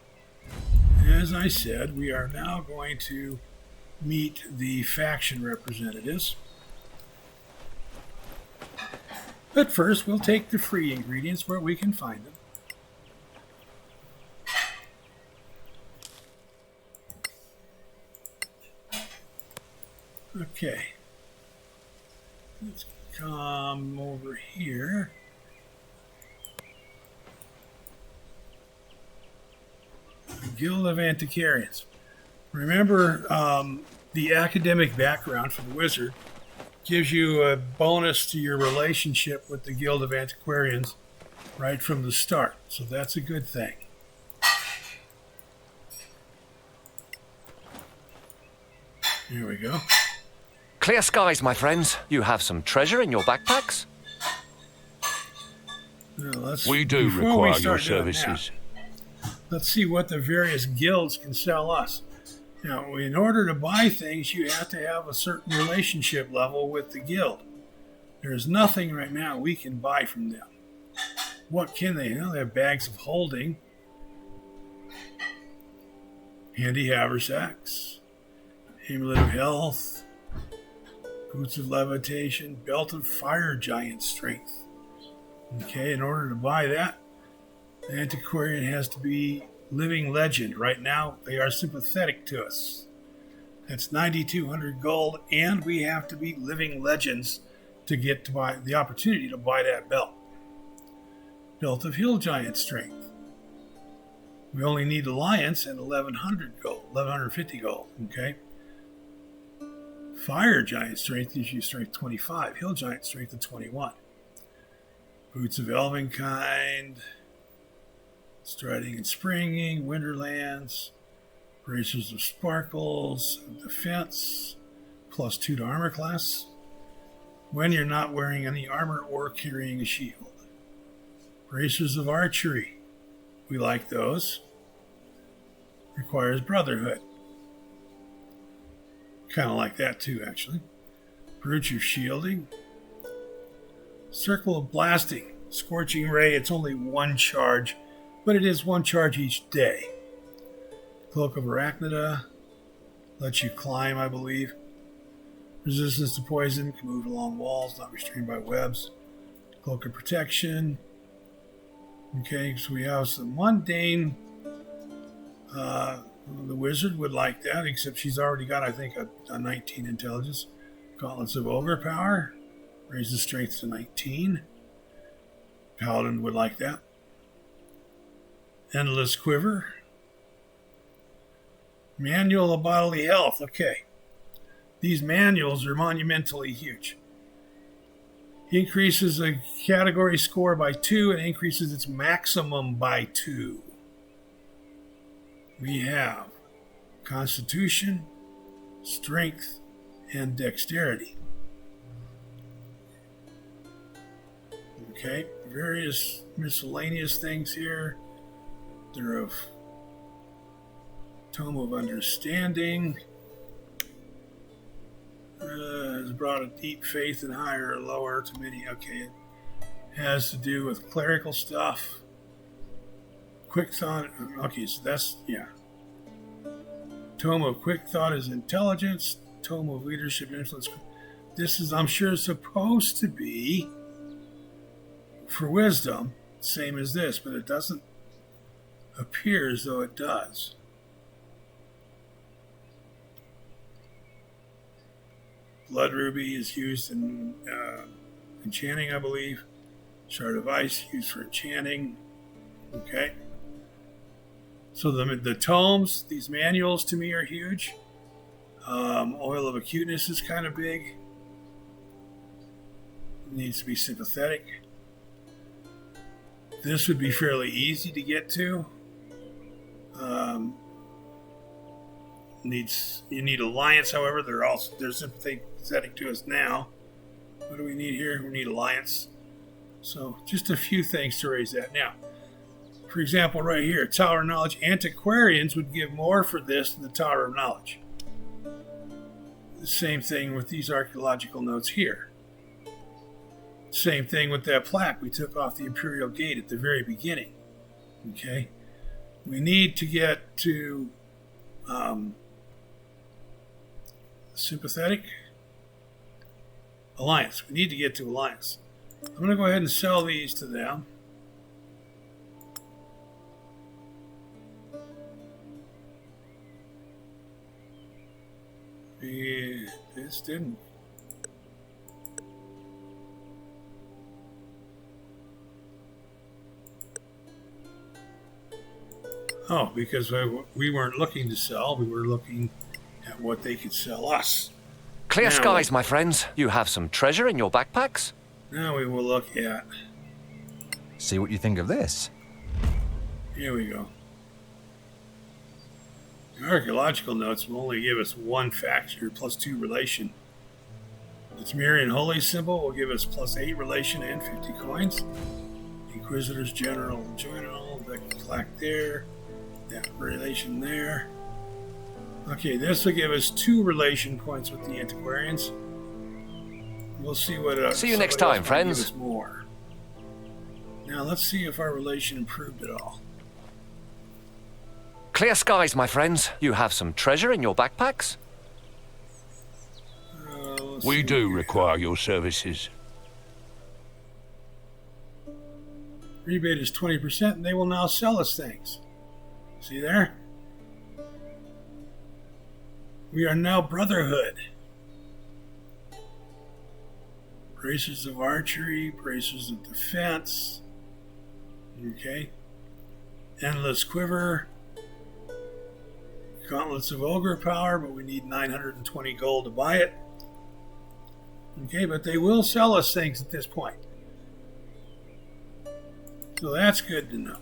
S1: as I said, we are now going to meet the faction representatives. But first, we'll take the free ingredients where we can find them. Okay. Let's come over here. Guild of Antiquarians. Remember, the academic background for the wizard gives you a bonus to your relationship with the Guild of Antiquarians right from the start. So that's a good thing. Here we go.
S9: Clear skies, my friends. You have some treasure in your backpacks?
S1: Now,
S3: we do require your services.
S1: Let's see what the various guilds can sell us. Now, in order to buy things, you have to have a certain relationship level with the guild. There's nothing right now we can buy from them. What can they? They have bags of holding, handy haversacks, amulet of health, boots of levitation, belt of fire giant strength. Okay, in order to buy that, the antiquarian has to be living legend. Right now, they are sympathetic to us. That's 9,200 gold, and we have to be living legends to get to buy the opportunity to buy that belt. Belt of hill giant strength. We only need alliance and 1,100 gold, 1,150 gold. Okay. Fire giant strength gives you strength 25. Hill giant strength of 21. Boots of elven kind. Striding and springing, Winterlands, bracers of sparkles, defense, +2 to armor class, when you're not wearing any armor or carrying a shield. Bracers of archery, we like those. Requires brotherhood. Kind of like that too, actually. Brooch of shielding, Circle of Blasting. Scorching Ray, it's only one charge, but it is one charge each day. Cloak of Arachnida. Lets you climb, I believe. Resistance to poison. Can move along walls, not restrained by webs. Cloak of Protection. Okay, so we have some mundane. The wizard would like that, except she's already got, I think, a 19 intelligence. Gauntlets of Ogre Power. Raises strength to 19. Paladin would like that. Endless Quiver. Manual of Bodily Health. Okay. These manuals are monumentally huge. Increases a category score by 2 and increases its maximum by 2. We have Constitution, Strength, and Dexterity. Okay, various miscellaneous things here. They're of Tome of Understanding. Has brought a deep faith in higher or lower to many. Okay, it has to do with clerical stuff. Quick Thought. Okay, so that's, yeah. Tome of Quick Thought is Intelligence. Tome of Leadership Influence. This is, I'm sure, supposed to be for wisdom, same as this, but it doesn't appear as though it does. Blood Ruby is used in enchanting, I believe. Shard of Ice used for enchanting. Okay. So the tomes, these manuals to me are huge. Oil of Acuteness is kind of big. It needs to be sympathetic. This would be fairly easy to get to. You need Alliance, however, they're sympathetic to us now. What do we need here? We need Alliance. So just a few things to raise that. Now, for example, right here, Tower of Knowledge. Antiquarians would give more for this than the Tower of Knowledge. The same thing with these archaeological notes here. Same thing with that plaque we took off the Imperial Gate at the very beginning. Okay? We need to get to sympathetic Alliance. We need to get to Alliance. I'm going to go ahead and sell these to them. This didn't. Oh, because we weren't looking to sell. We were looking at what they could sell us.
S9: Clear skies, my friends. You have some treasure in your backpacks?
S1: Now we will look at...
S13: See what you think of this.
S1: Here we go. The archaeological notes will only give us one factor plus 2 relation. The Temerian Holy Symbol will give us plus 8 relation and 50 coins. Inquisitor's General Journal, the plaque there, that relation there. Okay, this will give us 2 relation points with the antiquarians. We'll see what.
S9: See you next time, friends.
S1: Give us more. Now let's see if our relation improved at all.
S9: Clear skies, my friends. You have some treasure in your backpacks?
S3: We do require your services.
S1: Rebate is 20%, and they will now sell us things. See there? We are now Brotherhood. Bracers of Archery, Bracers of Defense. Okay. Endless Quiver. Gauntlets of Ogre Power, but we need 920 gold to buy it. Okay, but they will sell us things at this point. So that's good to know.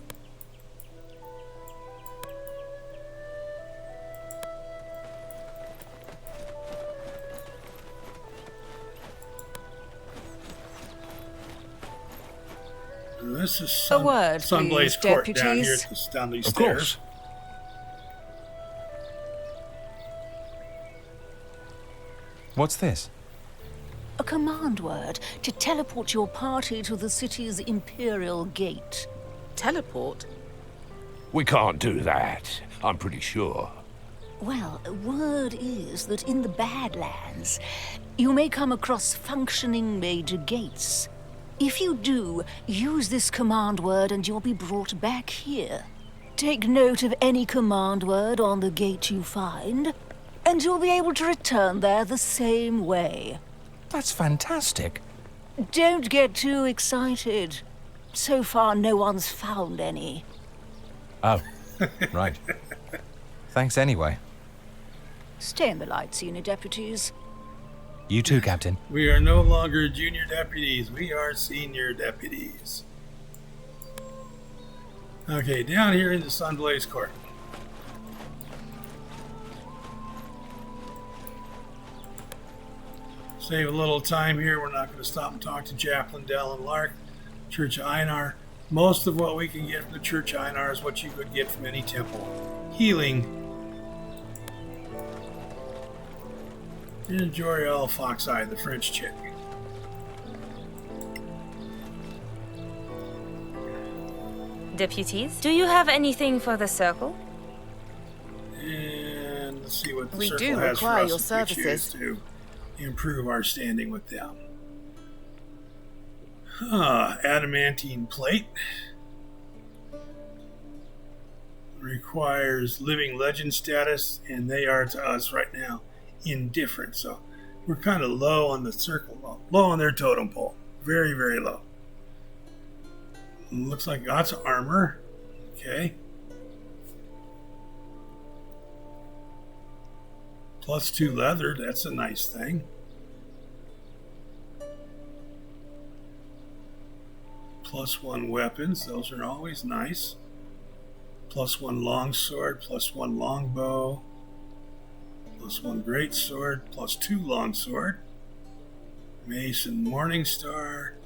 S1: This is Sunblaze Court down here down these stairs.
S13: What's this?
S17: a command word to teleport your party to the city's Imperial Gate.
S6: Teleport?
S3: We can't do that, I'm pretty sure.
S17: Well, word is that in the Badlands, you may come across functioning major gates. If you do, use this command word and you'll be brought back here. Take note of any command word on the gate you find, and you'll be able to return there the same way.
S2: That's fantastic.
S17: Don't get too excited. So far, no one's found any.
S2: Oh, right. Thanks anyway.
S17: Stay in the light, senior deputies.
S2: You too, Captain.
S1: We are no longer junior deputies. We are senior deputies. Okay, down here in the Sunblaze Court. Save a little time here. We're not going to stop and talk to Chaplain Dell and Lark, Church of Einar. Most of what we can get from the Church of Einar is what you could get from any temple. Healing. And Joriel Foxeye, the French chick.
S14: Deputies, do you have anything for the circle?
S1: And let's see what the
S6: We
S1: circle
S6: do
S1: has for
S6: require
S1: us
S6: your
S1: if we
S6: services.
S1: choose to improve our standing with them. Adamantine plate. Requires living legend status, and they are to us right now indifferent. So we're kind of low on the circle, low on their totem pole. Very, very low. Looks like lots of armor. Okay. +2 leather, that's a nice thing. +1 weapons, those are always nice. +1 longsword, +1 longbow, +1 greatsword, +2 longsword. Mace and Morningstar.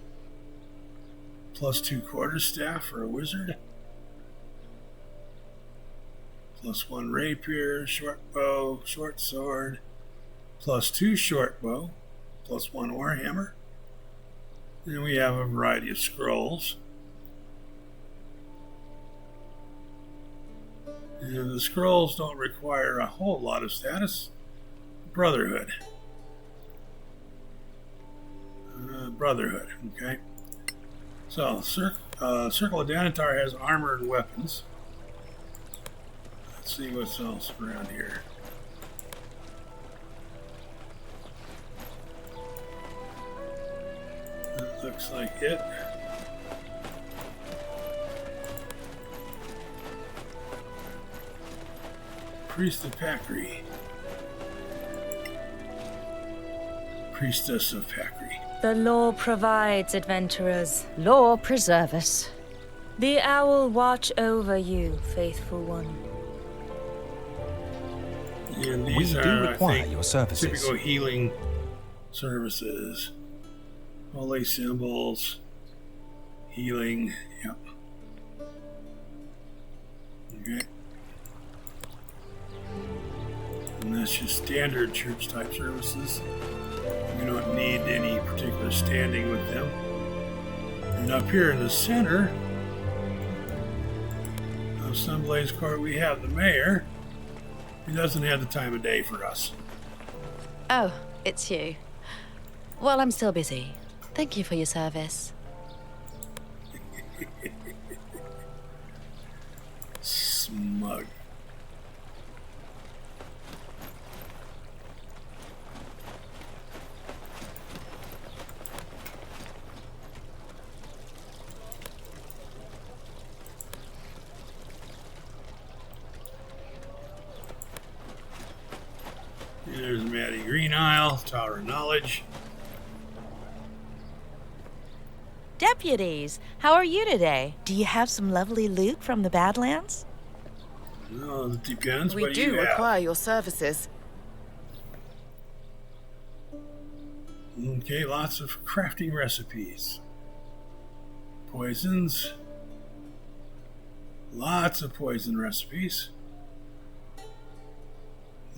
S1: +2 quarterstaff for a wizard. +1 rapier, short bow, short sword. +2 short bow, +1 warhammer. And we have a variety of scrolls. And the scrolls don't require a whole lot of status. Brotherhood. Brotherhood, okay. So, Circle of Danatar has armor and weapons. Let's see what's else around here. That looks like it. Priest of Pakri. Priestess of Pakri.
S14: The law provides, adventurers.
S5: Law preserve us.
S14: The owl watch over you, faithful one.
S1: And these
S2: We
S1: are,
S2: do
S1: I
S2: require
S1: think,
S2: your services.
S1: typical healing services. Holy symbols. Healing. Yep. Okay. And that's just standard church type services. We don't need any particular standing with them. And up here in the center of Sunblaze Court, we have the mayor. He doesn't have the time of day for us.
S6: Oh, it's you. Well, I'm still busy. Thank you for your service.
S1: Smug. There's Maddie Green Isle, Tower of Knowledge.
S15: Deputies, how are you today? Do you have some lovely loot from the Badlands?
S1: No, it depends.
S6: We
S1: what
S6: do
S1: you have.
S6: require your services.
S1: Okay, lots of crafting recipes. Poisons. Lots of poison recipes.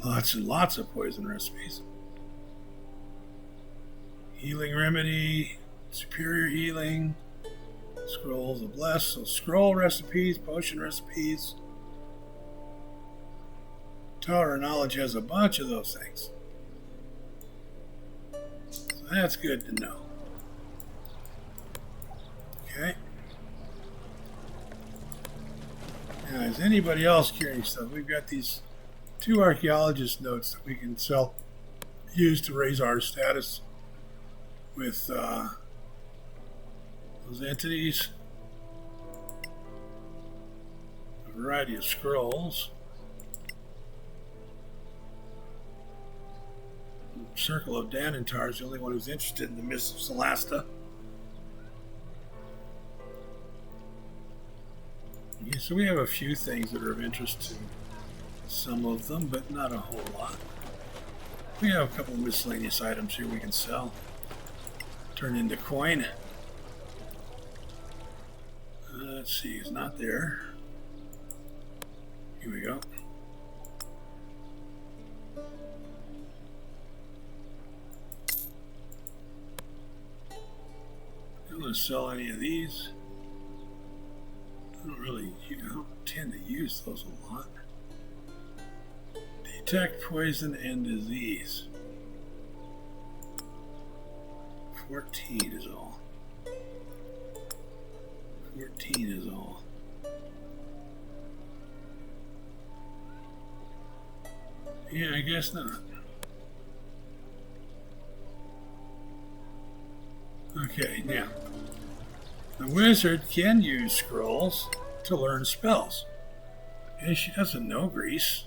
S1: Lots and lots of poison recipes. Healing remedy, superior healing, scrolls of bless, so scroll recipes, potion recipes. Tower of Knowledge has a bunch of those things. So that's good to know. Okay. Now, is anybody else carrying stuff? We've got these 2 archaeologist notes that we can use to raise our status with those entities. A variety of scrolls. Circle of Danantar is the only one who's interested in the Mists of Solasta. Yeah, so we have a few things that are of interest to some of them, but not a whole lot. We have a couple of miscellaneous items here we can sell. Turn into coin. Let's see, it's not there. Here we go. I'm going to sell any of these. I don't tend to use those a lot. Detect poison and disease. 14 is all. 14 is all. Yeah, I guess not. Okay, now. The wizard can use scrolls to learn spells. And she doesn't know grease.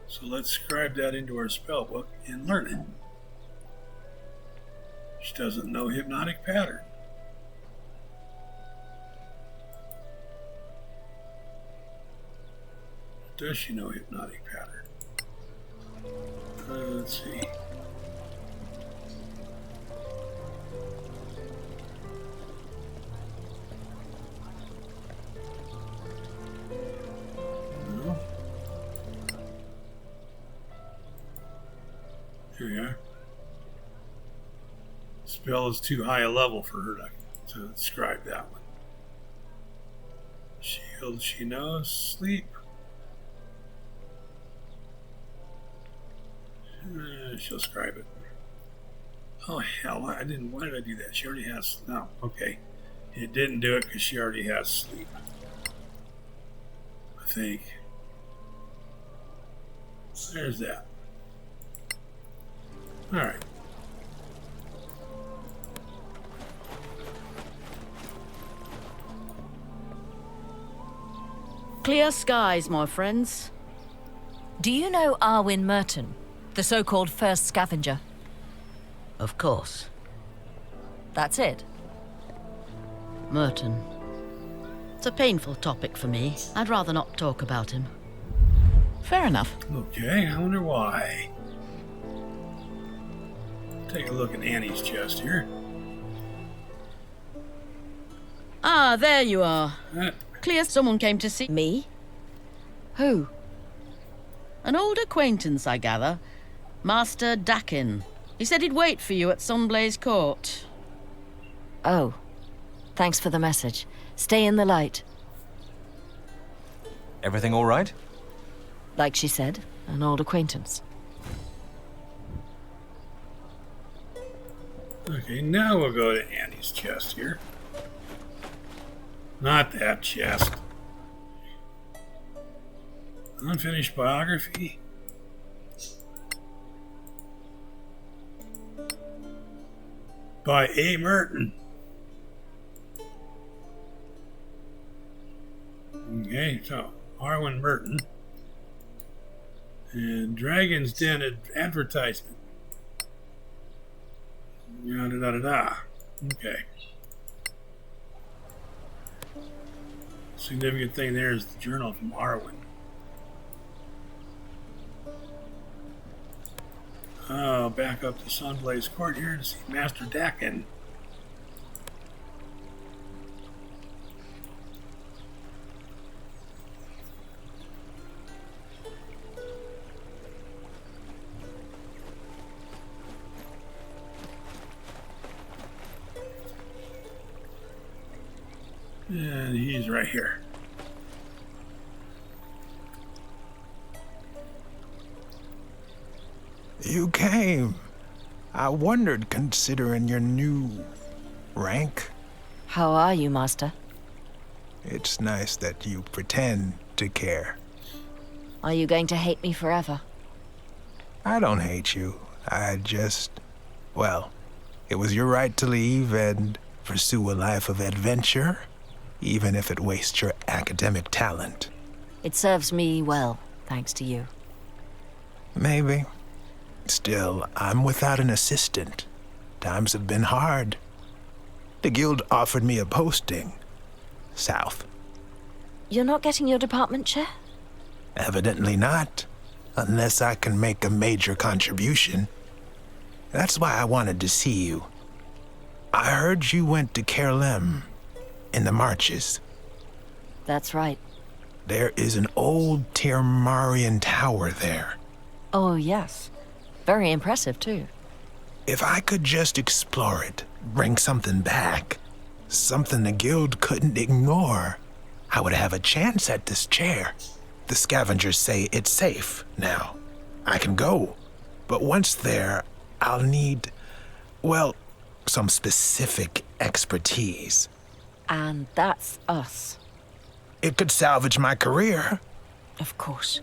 S1: So let's scribe that into our spell book and learn it. She doesn't know hypnotic pattern. Does she know hypnotic pattern? Let's see. No. Here we are. Spell is too high a level for her to describe that one. Shield, she knows. Sleep. She'll scribe it. Oh hell! Why did I do that? She already has. No, okay. It didn't do it because she already has sleep. I think. There's that. All right.
S7: Clear skies, my friends.
S5: Do you know ARWIN Merton, the so-called first scavenger?
S18: Of course.
S5: That's it.
S18: Merton. It's a painful topic for me. I'd rather not talk about him.
S4: Fair enough.
S1: Okay, I wonder why. Take a look at Annie's chest here.
S18: Ah, there you are. Clear, someone came to see
S7: me. Who?
S18: An old acquaintance, I gather. Master Dakin. He said he'd wait for you at Sunblaze Court.
S5: Oh. Thanks for the message. Stay in the light.
S13: Everything all right?
S5: Like she said, an old acquaintance.
S1: Okay, now we'll go to Annie's chest here. Not that chest. Unfinished biography. By A. Merton. Okay, so ARWIN Merton. And Dragon's Den advertisement. Da-da-da-da-da. Okay. Significant thing there is the journal from ARWIN. Back up to Sunblaze Court here to see Master Dakin. And he's right here.
S10: You came. I wondered, considering your new rank.
S5: How are you, Master?
S10: It's nice that you pretend to care.
S5: Are you going to hate me forever?
S10: I don't hate you. I just... Well, it was your right to leave and pursue a life of adventure, even if it wastes your academic talent.
S5: It serves me well, thanks to you.
S10: Maybe. Still, I'm without an assistant. Times have been hard. The guild offered me a posting. South.
S5: You're not getting your department chair?
S10: Evidently not. Unless I can make a major contribution. That's why I wanted to see you. I heard you went to Caer Cyflen in the marches.
S5: That's right.
S10: There is an old Termarian tower there.
S5: Oh, yes. Very impressive, too.
S10: If I could just explore it, bring something back, something the guild couldn't ignore, I would have a chance at this chair. The scavengers say it's safe now. I can go. But once there, I'll need, well, some specific expertise.
S5: And that's us.
S10: It could salvage my career.
S5: Of course.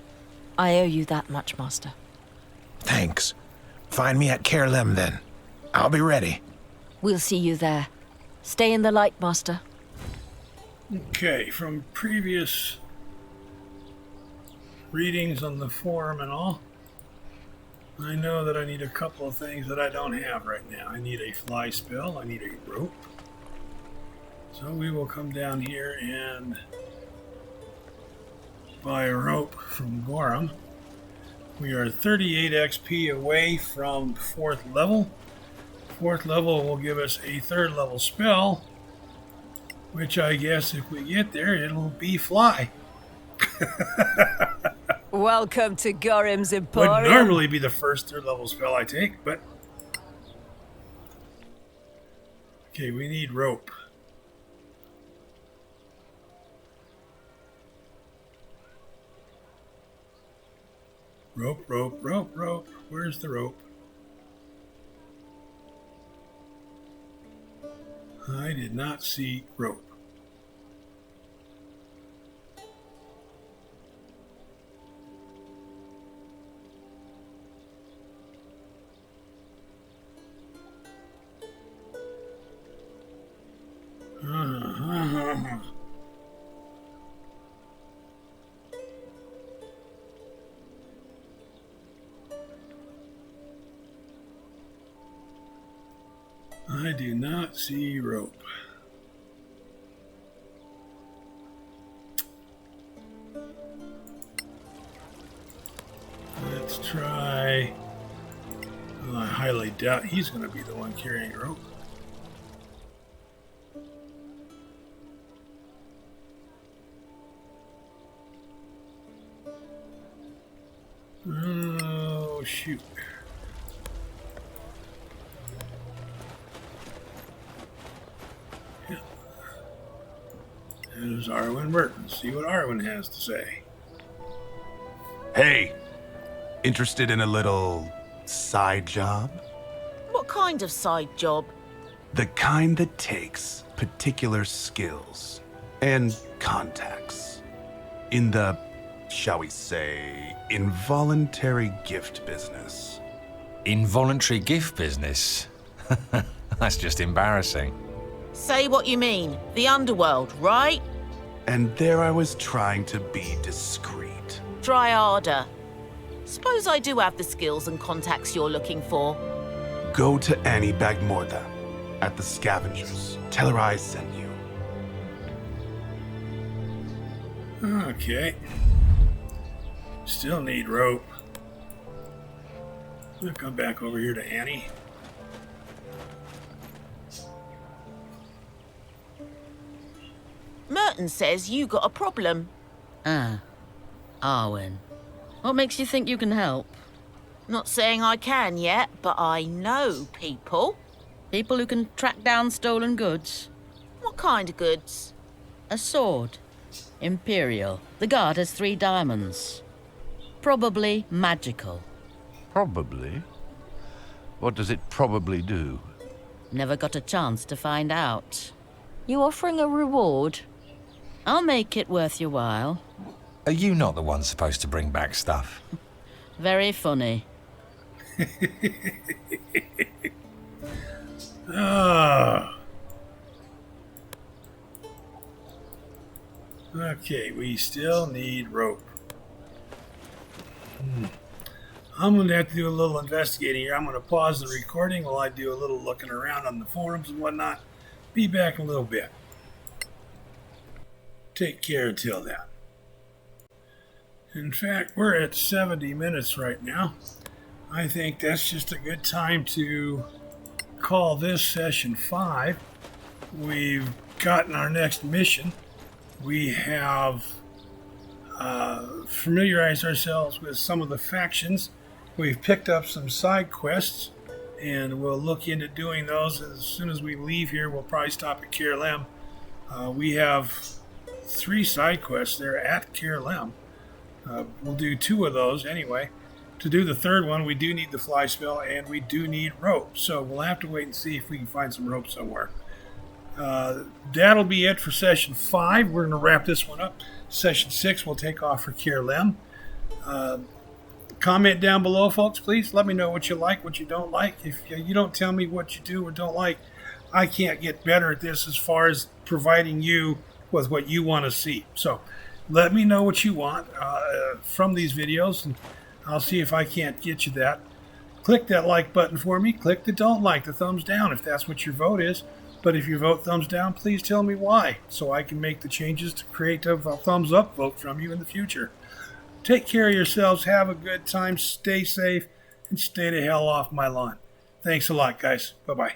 S5: I owe you that much, Master.
S10: Thanks. Find me at Caer Cyflen, then. I'll be ready.
S5: We'll see you there. Stay in the light, Master.
S1: Okay, from previous readings on the forum and all, I know that I need a couple of things that I don't have right now. I need a fly spell, I need a rope. So we will come down here and buy a rope from Gorham. We are 38 XP away from 4th level. 4th level will give us a 3rd level spell, which I guess if we get there, it'll be fly.
S7: Welcome to Gorham's Emporium.
S1: Would normally be the first 3rd level spell I take, but... Okay, we need rope. Rope, rope, rope, rope. Where's the rope? I did not see rope. I do not see rope. Let's try... I highly doubt he's going to be the one carrying rope. Oh, shoot. Yeah. There's ARWIN Merton. See what ARWIN has to say.
S8: Hey, interested in a little side job?
S4: What kind of side job?
S8: The kind that takes particular skills and contacts in the, shall we say, involuntary gift business.
S13: Involuntary gift business? That's just embarrassing.
S4: Say what you mean. The underworld, right?
S8: And there I was trying to be discreet.
S4: Try harder. Suppose I do have the skills and contacts you're looking for.
S8: Go to Annie Bagmorda at the Scavengers. Tell her I sent you.
S1: Okay. Still need rope. We'll come back over here to Annie.
S4: Merton says you got a problem.
S18: ARWIN. What makes you think you can help?
S4: Not saying I can yet, but I know people.
S18: People who can track down stolen goods?
S4: What kind of goods?
S18: A sword. Imperial. The guard has 3 diamonds. Probably magical.
S3: Probably? What does it probably do?
S18: Never got a chance to find out.
S5: You offering a reward?
S18: I'll make it worth your while.
S13: Are you not the one supposed to bring back stuff?
S18: Very funny.
S1: Okay, we still need rope. I'm going to have to do a little investigating here. I'm going to pause the recording while I do a little looking around on the forums and whatnot. Be back in a little bit. Take care until then. In fact, we're at 70 minutes right now. I think that's just a good time to call this session 5. We've gotten our next mission. We have familiarized ourselves with some of the factions. We've picked up some side quests, and we'll look into doing those as soon as we leave here. We'll probably stop at Caer Cyflen. We have 3 side quests there at Caer Cyflen. We'll do 2 of those anyway. To do the 3rd one, we do need the fly spell, and we do need rope. So we'll have to wait and see if we can find some rope somewhere. That'll be it for session 5. We're going to wrap this one up. Session 6 will take off for Caer Cyflen. Comment down below, folks, please. Let me know what you like, what you don't like. If you don't tell me what you do or don't like, I can't get better at this as far as providing you with what you want to see. So let me know what you want from these videos, and I'll see if I can't get you that. Click that like button for me. Click the don't like, the thumbs down, if that's what your vote is. But if you vote thumbs down, please tell me why, so I can make the changes to create a thumbs up vote from you in the future. Take care of yourselves. Have a good time. Stay safe. And stay the hell off my lawn. Thanks a lot, guys. Bye-bye.